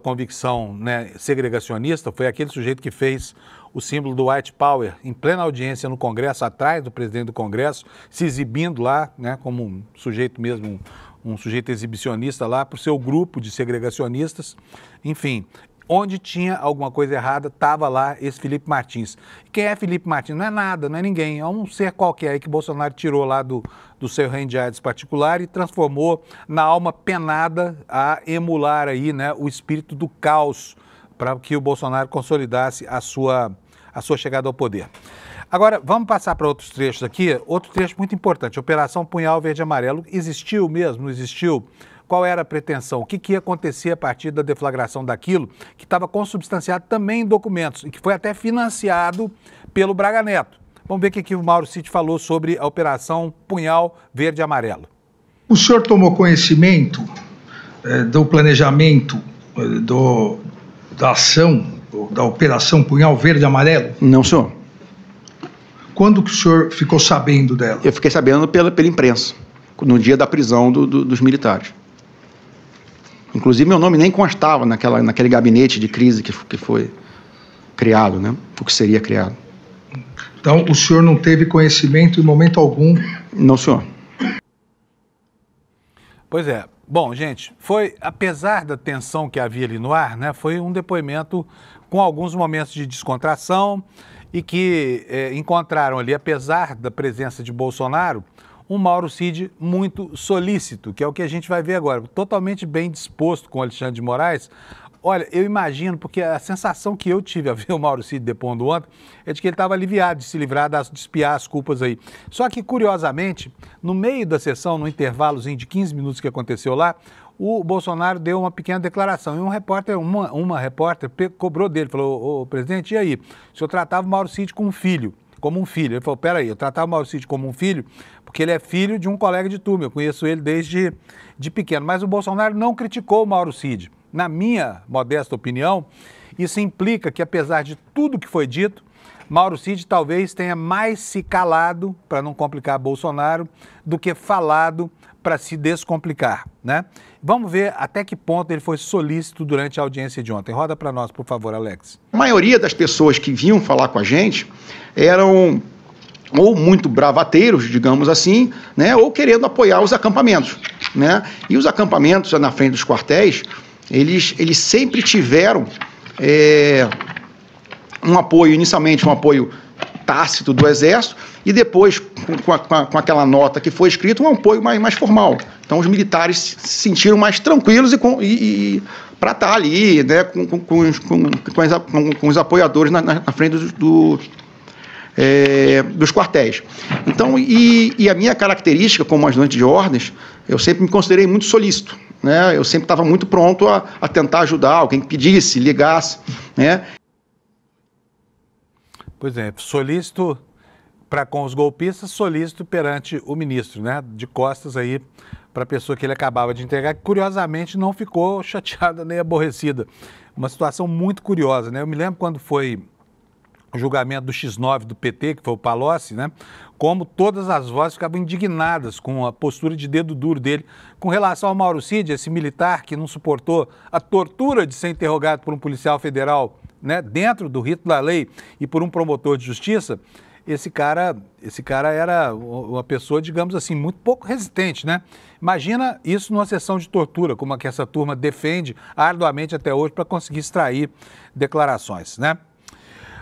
convicção, né, segregacionista, foi aquele sujeito que fez o símbolo do White Power em plena audiência no Congresso, atrás do presidente do Congresso, se exibindo lá, né, como um sujeito mesmo, um sujeito exibicionista lá, para o seu grupo de segregacionistas. Enfim, onde tinha alguma coisa errada, estava lá esse Felipe Martins. Quem é Felipe Martins? Não é nada, não é ninguém, é um ser qualquer aí que Bolsonaro tirou lá do seu reino de Hades particular e transformou na alma penada a emular aí, né, o espírito do caos para que o Bolsonaro consolidasse a sua chegada ao poder. Agora, vamos passar para outros trechos aqui. Outro trecho muito importante, Operação Punhal Verde e Amarelo. Existiu mesmo? Não existiu? Qual era a pretensão? O que ia acontecer a partir da deflagração daquilo que estava consubstanciado também em documentos e que foi até financiado pelo Braga Neto? Vamos ver o que o Mauro Cid falou sobre a Operação Punhal Verde e Amarelo. O senhor tomou conhecimento do planejamento da ação, da Operação Punhal Verde e Amarelo? Não, senhor. Quando que o senhor ficou sabendo dela? Eu fiquei sabendo pela imprensa, no dia da prisão dos militares. Inclusive, meu nome nem constava naquele gabinete de crise que foi criado, né? O que seria criado. Então, o senhor não teve conhecimento em momento algum? Não, senhor. Pois é. Bom, gente, apesar da tensão que havia ali no ar, né, foi um depoimento com alguns momentos de descontração e que encontraram ali, apesar da presença de Bolsonaro, um Mauro Cid muito solícito, que é o que a gente vai ver agora, totalmente bem disposto com o Alexandre de Moraes. Olha, eu imagino, porque a sensação que eu tive a ver o Mauro Cid depondo ontem é de que ele estava aliviado de se livrar de espiar as culpas aí. Só que, curiosamente, no meio da sessão, no intervalozinho de 15 minutos que aconteceu lá, o Bolsonaro deu uma pequena declaração. E uma repórter cobrou dele, falou, ô presidente, e aí? O senhor tratava o Mauro Cid como um filho. Ele falou, peraí, eu tratava o Mauro Cid como um filho, porque ele é filho de um colega de turma, eu conheço ele desde pequeno. Mas o Bolsonaro não criticou o Mauro Cid. Na minha modesta opinião, isso implica que, apesar de tudo que foi dito, Mauro Cid talvez tenha mais se calado, para não complicar Bolsonaro, do que falado para se descomplicar, né? Vamos ver até que ponto ele foi solícito durante a audiência de ontem. Roda para nós, por favor, Alex. A maioria das pessoas que vinham falar com a gente eram ou muito bravateiros, digamos assim, né, ou querendo apoiar os acampamentos, né? E os acampamentos na frente dos quartéis, eles sempre tiveram inicialmente um apoio tácito do Exército e depois, com aquela nota que foi escrita, um apoio mais formal. Então, os militares se sentiram mais tranquilos para estar ali, né, com os apoiadores na frente dos quartéis. Então, e a minha característica como ajudante de ordens, eu sempre me considerei muito solícito, né? Eu sempre estava muito pronto a tentar ajudar alguém que pedisse, ligasse, né? Pois é, solícito para com os golpistas, solícito perante o ministro, né? De costas aí para a pessoa que ele acabava de entregar, que curiosamente não ficou chateada nem aborrecida. Uma situação muito curiosa, né? Eu me lembro quando foi o julgamento do X9 do PT, que foi o Palocci, né? Como todas as vozes ficavam indignadas com a postura de dedo duro dele com relação ao Mauro Cid, esse militar que não suportou a tortura de ser interrogado por um policial federal, né? Dentro do rito da lei e por um promotor de justiça. Esse cara era uma pessoa, digamos assim, muito pouco resistente, né? Imagina isso numa sessão de tortura, como a que essa turma defende arduamente até hoje para conseguir extrair declarações, né?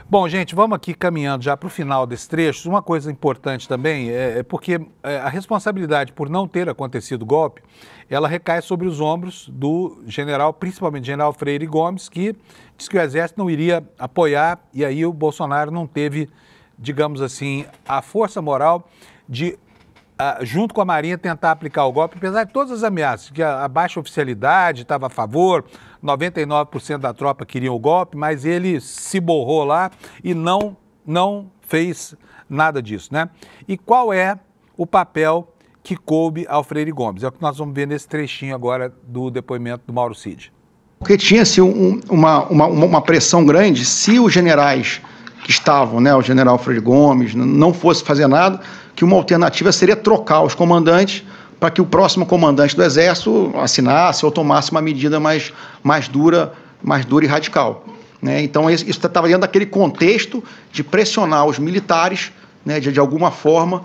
Bom, gente, vamos aqui caminhando já para o final desse trecho. Uma coisa importante também é porque a responsabilidade por não ter acontecido o golpe, ela recai sobre os ombros do general, principalmente general Freire Gomes, que diz que o Exército não iria apoiar e aí o Bolsonaro não teve, digamos assim, a força moral de, junto com a Marinha, tentar aplicar o golpe, apesar de todas as ameaças, que a baixa oficialidade estava a favor, 99% da tropa queriam o golpe, mas ele se borrou lá e não fez nada disso, né? E qual é o papel que coube ao Freire Gomes? É o que nós vamos ver nesse trechinho agora do depoimento do Mauro Cid. Porque tinha-se uma pressão grande, se os generais que estavam, né, o general Freire Gomes, não fosse fazer nada, que uma alternativa seria trocar os comandantes para que o próximo comandante do Exército assinasse ou tomasse uma medida mais dura e radical, né? Então, isso estava dentro daquele contexto de pressionar os militares, né, de alguma forma,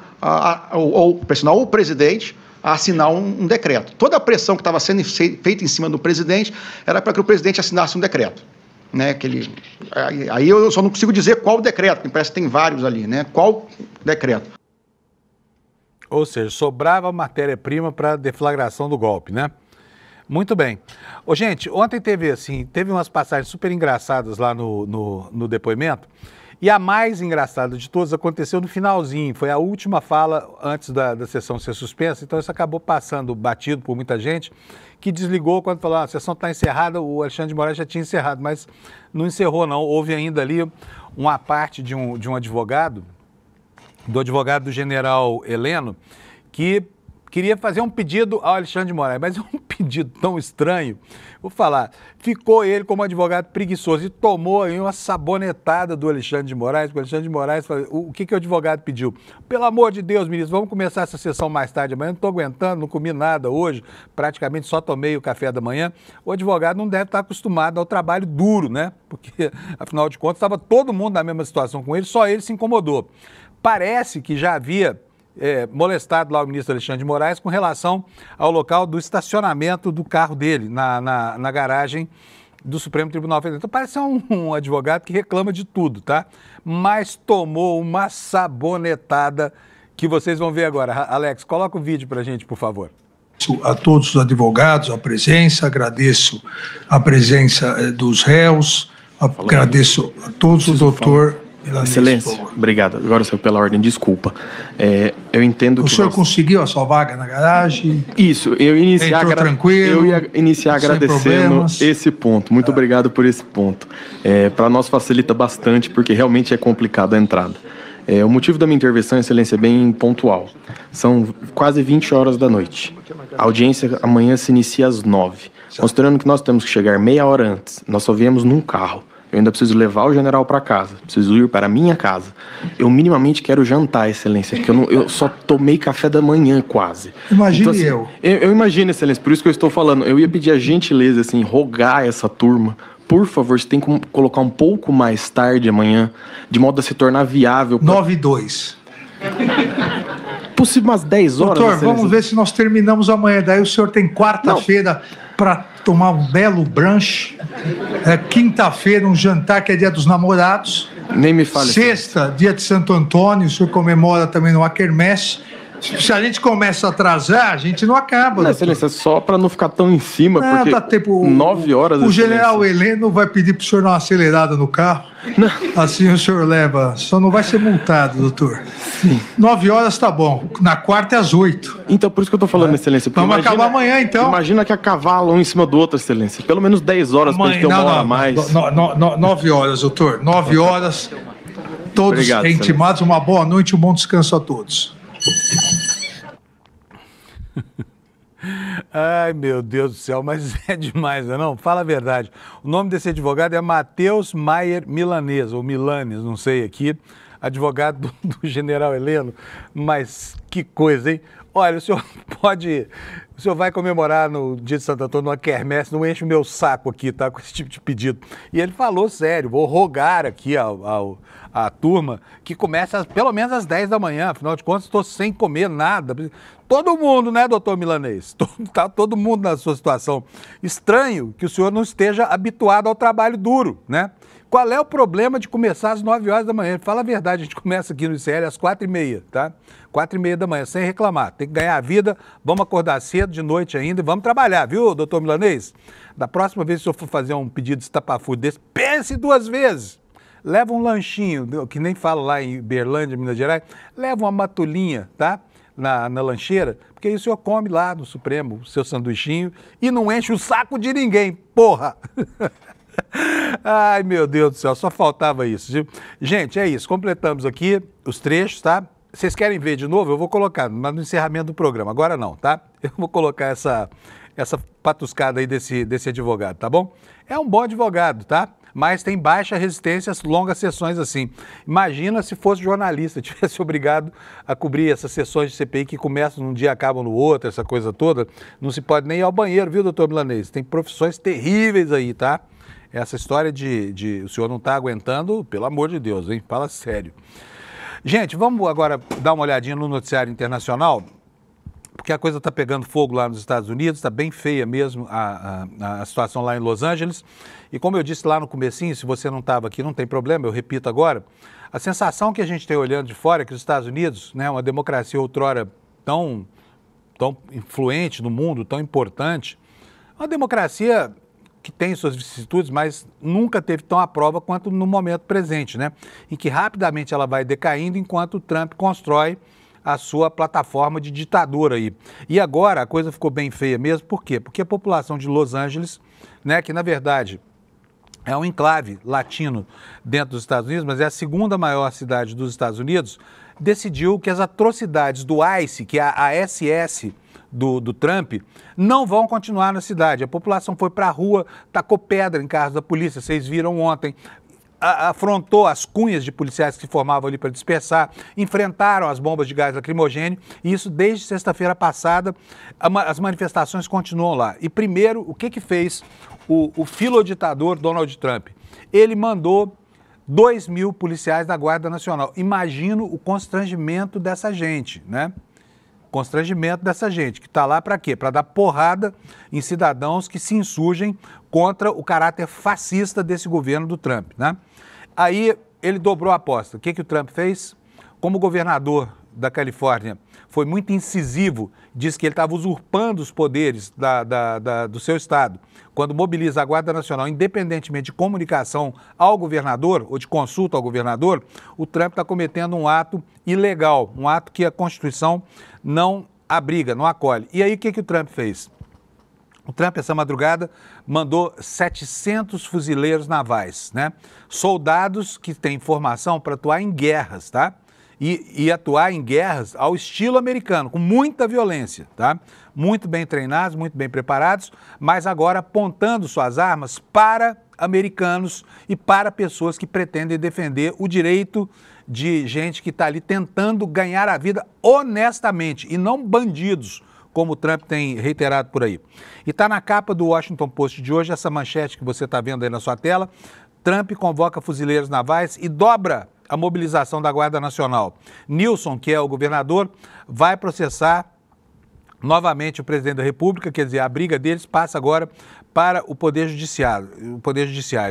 ou pressionar o presidente a assinar um decreto. Toda a pressão que estava sendo feita em cima do presidente era para que o presidente assinasse um decreto, né? Aí eu só não consigo dizer qual decreto, me parece que tem vários ali, né? Qual decreto? Ou seja, sobrava matéria-prima para a deflagração do golpe, né? Muito bem. Ô, gente, ontem teve umas passagens super engraçadas lá no depoimento, e a mais engraçada de todas aconteceu no finalzinho, foi a última fala antes da sessão ser suspensa, então isso acabou passando batido por muita gente, que desligou quando falou, a sessão está encerrada, o Alexandre de Moraes já tinha encerrado, mas não encerrou não, houve ainda ali uma parte de um advogado, do advogado do general Heleno, que queria fazer um pedido ao Alexandre de Moraes, mas é um pedido tão estranho, vou falar, ficou ele como advogado preguiçoso e tomou aí uma sabonetada do Alexandre de Moraes, porque o Alexandre de Moraes falou, o que o advogado pediu? Pelo amor de Deus, ministro, vamos começar essa sessão mais tarde amanhã, não estou aguentando, não comi nada hoje, praticamente só tomei o café da manhã. O advogado não deve estar acostumado ao trabalho duro, né? Porque, afinal de contas, estava todo mundo na mesma situação com ele, só ele se incomodou. Parece que já havia molestado lá o ministro Alexandre de Moraes com relação ao local do estacionamento do carro dele, na garagem do Supremo Tribunal Federal. Então parece um advogado que reclama de tudo, tá? Mas tomou uma sabonetada que vocês vão ver agora. Alex, coloca o vídeo pra gente, por favor. A todos os advogados, a presença, agradeço a presença dos réus, agradeço a todos, o doutor... Excelência, obrigado. Agora, senhor, pela ordem, desculpa. Eu entendo que... O senhor conseguiu a sua vaga na garagem? Isso, eu ia iniciar agradecendo esse ponto. Muito obrigado por esse ponto. Para nós facilita bastante, porque realmente é complicado a entrada. O motivo da minha intervenção, excelência, é bem pontual. São quase 20 horas da noite. A audiência amanhã se inicia às 9. Considerando que nós temos que chegar meia hora antes, nós só viemos num carro. Eu ainda preciso levar o general para casa, preciso ir para a minha casa. Eu minimamente quero jantar, excelência, porque eu só tomei café da manhã quase. Imagine então, assim, eu imagino, excelência, por isso que eu estou falando. Eu ia pedir a gentileza, assim, rogar essa turma, por favor, você tem que colocar um pouco mais tarde amanhã, de modo a se tornar viável. 9h02. Possível umas 10 horas. Doutor, vamos ver se nós terminamos amanhã. Daí o senhor tem quarta-feira para tomar um belo brunch. Quinta-feira, um jantar que é dia dos namorados. Nem me fale. Sexta, dia de Santo Antônio, o senhor comemora também numa quermesse. Se a gente começa a atrasar, a gente não acaba. Não, excelência, só para não ficar tão em cima, não, porque dá tempo, 9 horas... O general Heleno vai pedir para o senhor dar uma acelerada no carro. Não. Assim o senhor leva. Só não vai ser multado, doutor. Sim. 9 horas tá bom. Na quarta é às 8. Então, por isso que eu tô falando, excelência. Vamos acabar amanhã, então. Imagina que a cavalo um em cima do outro, excelência. Pelo menos 10 horas para gente ter uma hora a mais. 9 horas, doutor. 9 horas. Todos obrigado, intimados, uma boa noite e um bom descanso a todos. Ai, meu Deus do céu, mas é demais, não? Fala a verdade. O nome desse advogado é Matheus Maier Milanês, ou Milanes, não sei aqui, advogado do general Heleno, mas que coisa, hein? Olha, o senhor vai comemorar no dia de Santo Antônio numa quermesse, não enche o meu saco aqui, tá, com esse tipo de pedido. E ele falou sério, vou rogar aqui à turma que comece pelo menos às 10 da manhã, afinal de contas estou sem comer nada. Todo mundo, né, doutor Milanês? Tá todo mundo na sua situação. Estranho que o senhor não esteja habituado ao trabalho duro, né? Qual é o problema de começar às 9 horas da manhã? Fala a verdade, a gente começa aqui no ICL às 4h30, tá? 4h30 da manhã, sem reclamar. Tem que ganhar a vida, vamos acordar cedo, de noite ainda, e vamos trabalhar, viu, doutor Milanês? Da próxima vez que o senhor for fazer um pedido de estapafúrdio desse, pense 2 vezes. Leva um lanchinho, que nem fala lá em Berlândia, Minas Gerais, leva uma matulinha, tá? Na lancheira, porque aí o senhor come lá no Supremo o seu sanduichinho e não enche o saco de ninguém, porra! Ai, meu Deus do céu, só faltava isso. Gente, é isso, completamos aqui os trechos, tá? Vocês querem ver de novo? Eu vou colocar, mas no encerramento do programa, agora não, tá? Eu vou colocar essa patuscada aí desse advogado, tá bom? É um bom advogado, tá? Mas tem baixa resistência às longas sessões assim. Imagina se fosse jornalista, tivesse obrigado a cobrir essas sessões de CPI que começam num dia e acabam no outro, essa coisa toda. Não se pode nem ir ao banheiro, viu, doutor Milanês? Tem profissões terríveis aí, tá? Essa história de o senhor não está aguentando, pelo amor de Deus, hein? Fala sério. Gente, vamos agora dar uma olhadinha no noticiário internacional, porque a coisa está pegando fogo lá nos Estados Unidos, está bem feia mesmo a situação lá em Los Angeles. E como eu disse lá no comecinho, se você não estava aqui, não tem problema, eu repito agora, a sensação que a gente tem olhando de fora é que os Estados Unidos, né, uma democracia outrora tão influente no mundo, tão importante, uma democracia que tem suas vicissitudes, mas nunca teve tão à prova quanto no momento presente, né? Em que rapidamente ela vai decaindo enquanto o Trump constrói a sua plataforma de ditadura aí. E agora a coisa ficou bem feia mesmo, por quê? Porque a população de Los Angeles, né, que na verdade é um enclave latino dentro dos Estados Unidos, mas é a segunda maior cidade dos Estados Unidos, decidiu que as atrocidades do ICE, que é a SS do Trump, não vão continuar na cidade. A população foi para a rua, tacou pedra em carros da polícia, vocês viram ontem, afrontou as cunhas de policiais que se formavam ali para dispersar, enfrentaram as bombas de gás lacrimogêneo, e isso desde sexta-feira passada, as manifestações continuam lá. E primeiro, o que fez o filoditador Donald Trump? Ele mandou 2.000 policiais da Guarda Nacional. Imagino o constrangimento dessa gente, né? Constrangimento dessa gente, que está lá para quê? Para dar porrada em cidadãos que se insurgem contra o caráter fascista desse governo do Trump, né? Aí ele dobrou a aposta. O que o Trump fez? Como governador da Califórnia foi muito incisivo, disse que ele estava usurpando os poderes do seu estado, quando mobiliza a Guarda Nacional, independentemente de comunicação ao governador ou de consulta ao governador, o Trump está cometendo um ato ilegal, um ato que a Constituição não abriga, não acolhe. E aí o que o Trump fez? O Trump, essa madrugada, mandou 700 fuzileiros navais, né? Soldados que têm formação para atuar em guerras, tá? E atuar em guerras ao estilo americano, com muita violência, tá? Muito bem treinados, muito bem preparados, mas agora apontando suas armas para americanos e para pessoas que pretendem defender o direito de gente que está ali tentando ganhar a vida honestamente e não bandidos, como o Trump tem reiterado por aí. E está na capa do Washington Post de hoje, essa manchete que você está vendo aí na sua tela. Trump convoca fuzileiros navais e dobra a mobilização da Guarda Nacional. Nixon, que é o governador, vai processar novamente o presidente da República, quer dizer, a briga deles passa agora para o Poder Judiciário,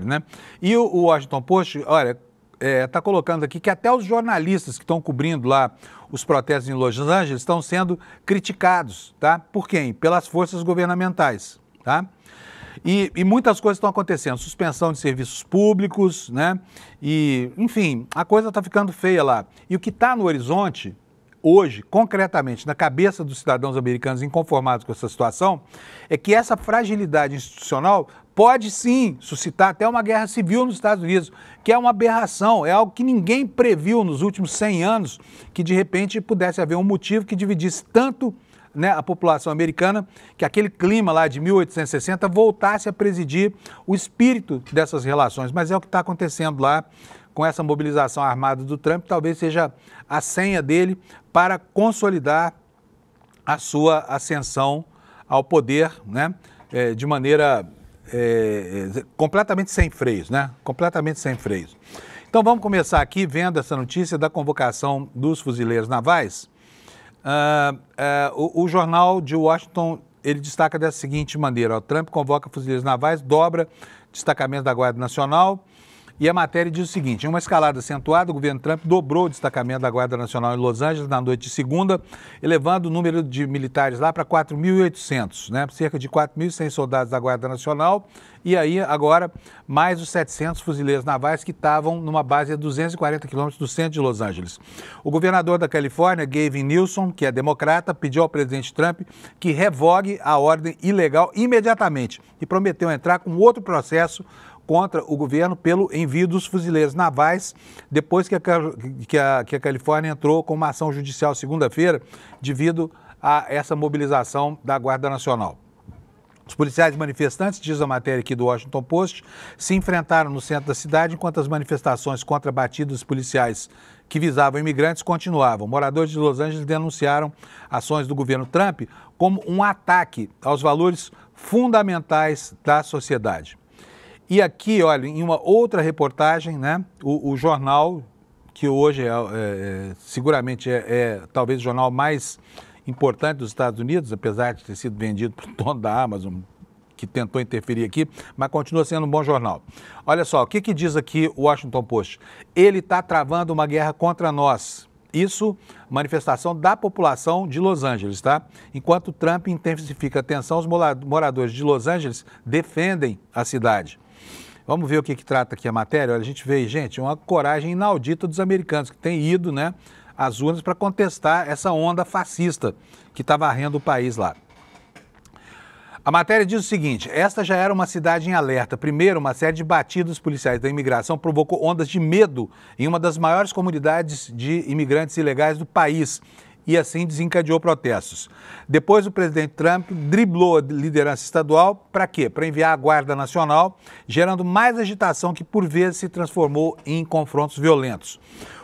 né? E o Washington Post, olha, está colocando aqui que até os jornalistas que estão cobrindo lá os protestos em Los Angeles estão sendo criticados, tá? Por quem? Pelas forças governamentais, tá? E muitas coisas estão acontecendo, suspensão de serviços públicos, né? E, enfim, a coisa está ficando feia lá. E o que está no horizonte, hoje, concretamente, na cabeça dos cidadãos americanos inconformados com essa situação, é que essa fragilidade institucional pode sim suscitar até uma guerra civil nos Estados Unidos, que é uma aberração, é algo que ninguém previu nos últimos 100 anos, que de repente pudesse haver um motivo que dividisse tanto, né, a população americana, que aquele clima lá de 1860 voltasse a presidir o espírito dessas relações. Mas é o que está acontecendo lá com essa mobilização armada do Trump, talvez seja a senha dele para consolidar a sua ascensão ao poder, né, de maneira completamente sem freios, né? Completamente sem freios. Então vamos começar aqui vendo essa notícia da convocação dos fuzileiros navais. O jornal de Washington, ele destaca dessa seguinte maneira: o Trump convoca fuzileiros navais, dobra destacamento da Guarda Nacional. E a matéria diz o seguinte: em uma escalada acentuada, o governo Trump dobrou o destacamento da Guarda Nacional em Los Angeles na noite de segunda, elevando o número de militares lá para 4.800, né? Cerca de 4.100 soldados da Guarda Nacional e aí agora mais os 700 fuzileiros navais que estavam numa base a 240 quilômetros do centro de Los Angeles. O governador da Califórnia, Gavin Newsom, que é democrata, pediu ao presidente Trump que revogue a ordem ilegal imediatamente e prometeu entrar com outro processo contra o governo pelo envio dos fuzileiros navais, depois que a Califórnia entrou com uma ação judicial segunda-feira devido a essa mobilização da Guarda Nacional. Os policiais manifestantes, diz a matéria aqui do Washington Post, se enfrentaram no centro da cidade enquanto as manifestações contra batidas policiais que visavam imigrantes continuavam. Moradores de Los Angeles denunciaram ações do governo Trump como um ataque aos valores fundamentais da sociedade. E aqui, olha, em uma outra reportagem, né, o jornal, que hoje seguramente talvez o jornal mais importante dos Estados Unidos, apesar de ter sido vendido para o dono da Amazon, que tentou interferir aqui, mas continua sendo um bom jornal. Olha só, o que diz aqui o Washington Post? Ele está travando uma guerra contra nós. Isso, manifestação da população de Los Angeles, tá? Enquanto Trump intensifica a tensão, os moradores de Los Angeles defendem a cidade. Vamos ver o que trata aqui a matéria. Olha, a gente vê, gente, uma coragem inaudita dos americanos que têm ido, né, às urnas para contestar essa onda fascista que está varrendo o país lá. A matéria diz o seguinte: esta já era uma cidade em alerta. Primeiro, uma série de batidas policiais da imigração provocou ondas de medo em uma das maiores comunidades de imigrantes ilegais do país e assim desencadeou protestos. Depois, o presidente Trump driblou a liderança estadual para quê? Para enviar a Guarda Nacional, gerando mais agitação que por vezes se transformou em confrontos violentos.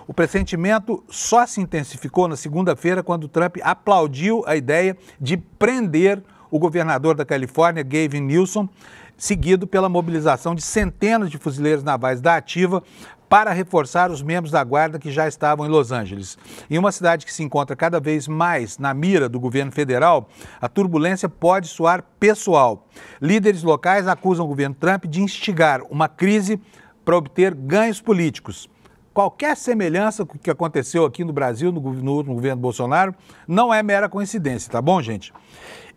O pressentimento só se intensificou na segunda-feira quando Trump aplaudiu a ideia de prender o governador da Califórnia, Gavin Newsom, seguido pela mobilização de centenas de fuzileiros navais da ativa para reforçar os membros da guarda que já estavam em Los Angeles. Em uma cidade que se encontra cada vez mais na mira do governo federal, a turbulência pode soar pessoal. Líderes locais acusam o governo Trump de instigar uma crise para obter ganhos políticos. Qualquer semelhança com o que aconteceu aqui no Brasil, no último governo Bolsonaro, não é mera coincidência, tá bom, gente?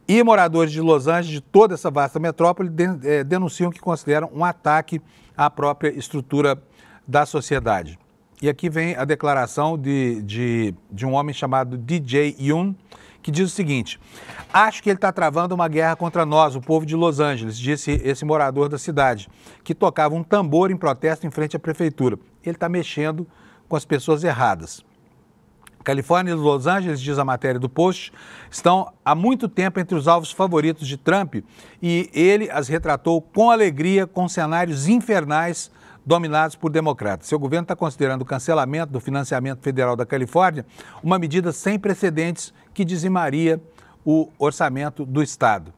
E moradores de Los Angeles, de toda essa vasta metrópole, denunciam que consideram um ataque à própria estrutura da sociedade. E aqui vem a declaração de um homem chamado DJ Yoon, que diz o seguinte: acho que ele está travando uma guerra contra nós, o povo de Los Angeles, disse esse morador da cidade, que tocava um tambor em protesto em frente à prefeitura. Ele está mexendo com as pessoas erradas. Califórnia e Los Angeles, diz a matéria do Post, estão há muito tempo entre os alvos favoritos de Trump e ele as retratou com alegria, com cenários infernais dominados por democratas. Seu governo está considerando o cancelamento do financiamento federal da Califórnia uma medida sem precedentes que dizimaria o orçamento do Estado.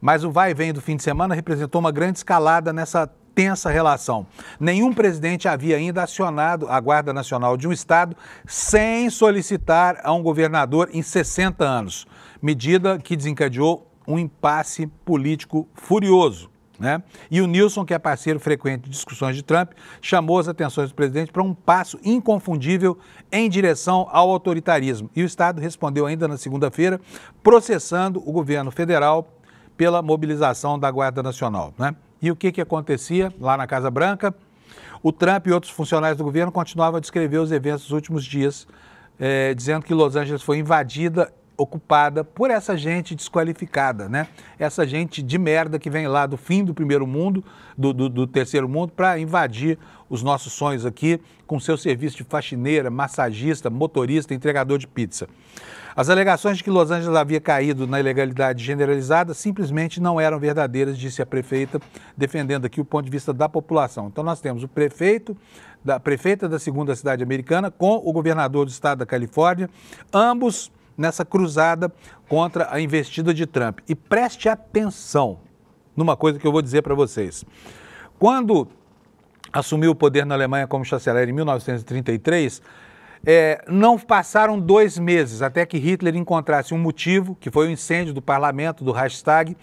Mas o vai e vem do fim de semana representou uma grande escalada nessa tensa relação. Nenhum presidente havia ainda acionado a Guarda Nacional de um estado sem solicitar a um governador em 60 anos. Medida que desencadeou um impasse político furioso, né? E o Newsom, que é parceiro frequente de discussões de Trump, chamou as atenções do presidente para um passo inconfundível em direção ao autoritarismo. E o Estado respondeu ainda na segunda-feira, processando o governo federal pela mobilização da Guarda Nacional, né? E o que acontecia lá na Casa Branca? O Trump e outros funcionários do governo continuavam a descrever os eventos dos últimos dias dizendo que Los Angeles foi invadida, ocupada por essa gente desqualificada, né? Essa gente de merda que vem lá do fim do primeiro mundo, do terceiro mundo, para invadir os nossos sonhos aqui com seu serviço de faxineira, massagista, motorista, entregador de pizza. As alegações de que Los Angeles havia caído na ilegalidade generalizada simplesmente não eram verdadeiras, disse a prefeita, defendendo aqui o ponto de vista da população. Então nós temos a prefeita da segunda cidade americana com o governador do estado da Califórnia, ambos nessa cruzada contra a investida de Trump. E preste atenção numa coisa que eu vou dizer para vocês. Quando assumiu o poder na Alemanha como chanceler em 1933, não passaram 2 meses até que Hitler encontrasse um motivo, que foi o incêndio do parlamento, do Reichstag,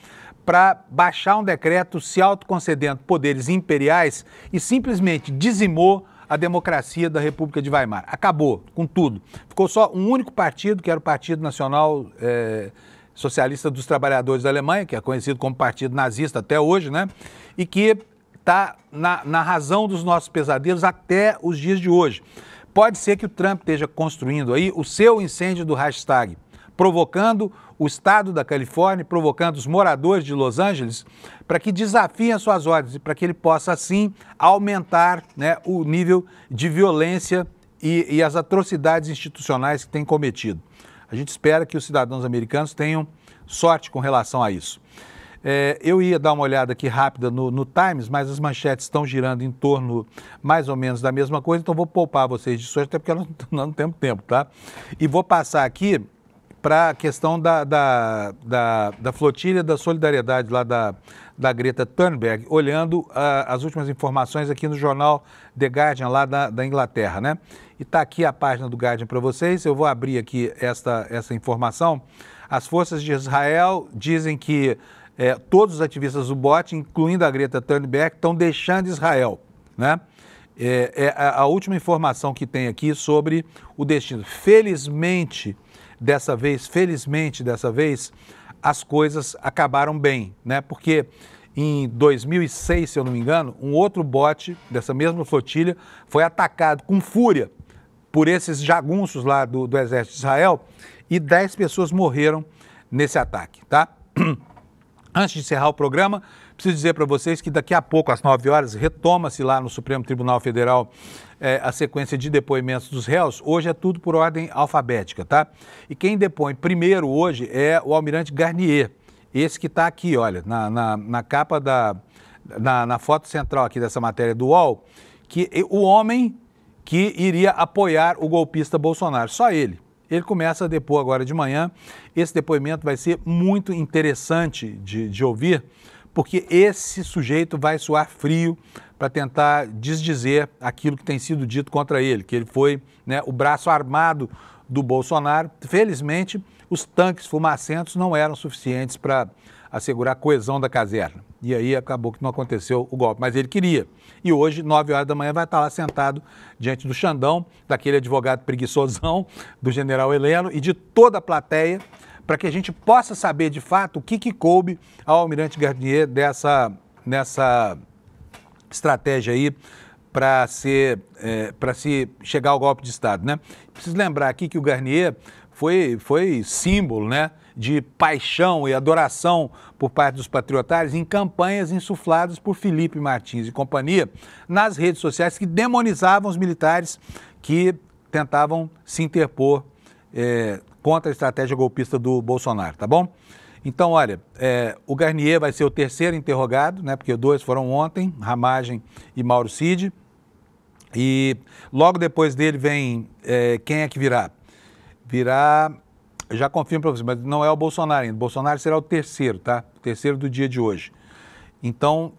para baixar um decreto se autoconcedendo poderes imperiais e simplesmente dizimou a democracia da República de Weimar. Acabou com tudo. Ficou só um único partido, que era o Partido Nacional Socialista dos Trabalhadores da Alemanha, que é conhecido como Partido Nazista até hoje, né? E que está na razão dos nossos pesadelos até os dias de hoje. Pode ser que o Trump esteja construindo aí o seu incêndio do Reichstag, provocando o estado da Califórnia, provocando os moradores de Los Angeles, para que desafiem as suas ordens e para que ele possa, assim, aumentar, né, o nível de violência e as atrocidades institucionais que tem cometido. A gente espera que os cidadãos americanos tenham sorte com relação a isso. Eu ia dar uma olhada aqui rápida no Times, mas as manchetes estão girando em torno mais ou menos da mesma coisa, então vou poupar vocês disso hoje, até porque nós não temos tempo, tá? E vou passar aqui para a questão da flotilha da solidariedade lá da Greta Thunberg, olhando as últimas informações aqui no jornal The Guardian, lá da Inglaterra, né? E está aqui a página do Guardian para vocês, eu vou abrir aqui essa informação. As forças de Israel dizem que todos os ativistas do BOT, incluindo a Greta Thunberg, estão deixando Israel, né? A última informação que tem aqui sobre o destino. Felizmente dessa vez, as coisas acabaram bem, né? Porque em 2006, se eu não me engano, um outro bote dessa mesma flotilha foi atacado com fúria por esses jagunços lá do exército de Israel e 10 pessoas morreram nesse ataque, tá? Antes de encerrar o programa, preciso dizer para vocês que daqui a pouco, às 9 horas, retoma-se lá no Supremo Tribunal Federal a sequência de depoimentos dos réus. Hoje é tudo por ordem alfabética, tá? E quem depõe primeiro hoje é o almirante Garnier, esse que está aqui, olha, na capa na foto central aqui dessa matéria do UOL, que o homem que iria apoiar o golpista Bolsonaro, só ele. Ele começa a depor agora de manhã. Esse depoimento vai ser muito interessante de ouvir, porque esse sujeito vai suar frio para tentar desdizer aquilo que tem sido dito contra ele, que ele foi, né, o braço armado do Bolsonaro. Felizmente, os tanques fumacentos não eram suficientes para assegurar a coesão da caserna. E aí acabou que não aconteceu o golpe, mas ele queria. E hoje, 9 horas da manhã, vai estar lá sentado diante do Xandão, daquele advogado preguiçosão, do general Heleno e de toda a plateia, para que a gente possa saber de fato o que coube ao almirante Garnier nessa estratégia aí para se chegar ao golpe de Estado, né? Preciso lembrar aqui que o Garnier foi símbolo, né, de paixão e adoração por parte dos patriotários em campanhas insufladas por Felipe Martins e companhia nas redes sociais que demonizavam os militares que tentavam se interpor contra a estratégia golpista do Bolsonaro, tá bom? Então, olha, o Garnier vai ser o terceiro interrogado, né, porque 2 foram ontem, Ramagem e Mauro Cid, e logo depois dele vem quem é que virá? Já confirmo para vocês, mas não é o Bolsonaro ainda. O Bolsonaro será o terceiro, tá? O terceiro do dia de hoje. Então,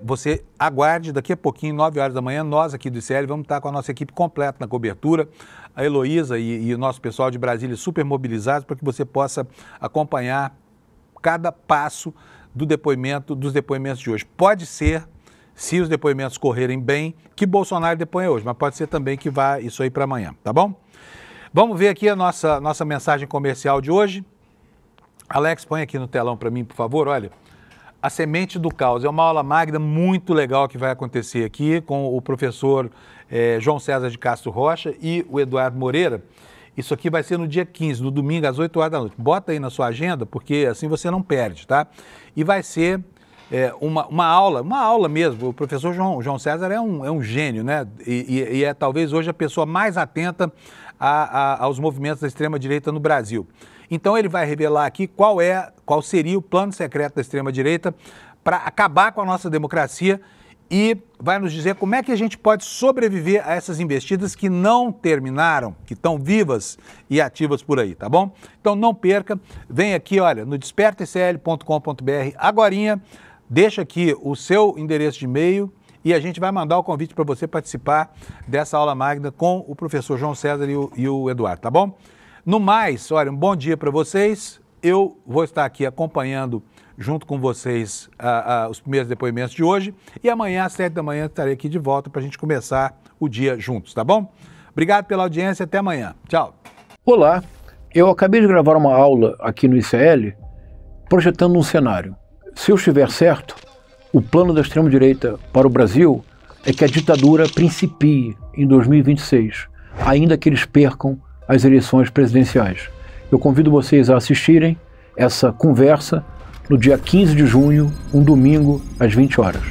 você aguarde, daqui a pouquinho, 9 horas da manhã, nós aqui do ICL vamos estar com a nossa equipe completa na cobertura, a Heloísa e o nosso pessoal de Brasília super mobilizados para que você possa acompanhar cada passo dos depoimentos de hoje. Pode ser, se os depoimentos correrem bem, que Bolsonaro deponha hoje, mas pode ser também que vá isso aí para amanhã, tá bom? Vamos ver aqui a nossa mensagem comercial de hoje. Alex, põe aqui no telão para mim, por favor. Olha, a Semente do Caos é uma aula magna muito legal que vai acontecer aqui com o professor João César de Castro Rocha e o Eduardo Moreira. Isso aqui vai ser no dia 15, no domingo, às 8 horas da noite. Bota aí na sua agenda, porque assim você não perde, tá? E vai ser uma aula mesmo. O professor João César é um gênio, né? E é talvez hoje a pessoa mais atenta aos movimentos da extrema-direita no Brasil. Então ele vai revelar aqui qual seria o plano secreto da extrema-direita para acabar com a nossa democracia e vai nos dizer como é que a gente pode sobreviver a essas investidas que não terminaram, que estão vivas e ativas por aí, tá bom? Então não perca, vem aqui, olha, no despertacl.com.br agorinha, deixa aqui o seu endereço de e-mail e a gente vai mandar o convite para você participar dessa aula magna com o professor João César e o Eduardo, tá bom? No mais, olha, um bom dia para vocês, eu vou estar aqui acompanhando junto com vocês os primeiros depoimentos de hoje e amanhã às 7 da manhã estarei aqui de volta para a gente começar o dia juntos, tá bom? Obrigado pela audiência, até amanhã. Tchau. Olá, eu acabei de gravar uma aula aqui no ICL projetando um cenário. Se eu estiver certo, o plano da extrema-direita para o Brasil é que a ditadura principie em 2026, ainda que eles percam as eleições presidenciais. Eu convido vocês a assistirem essa conversa no dia 15 de junho, um domingo, às 20 horas.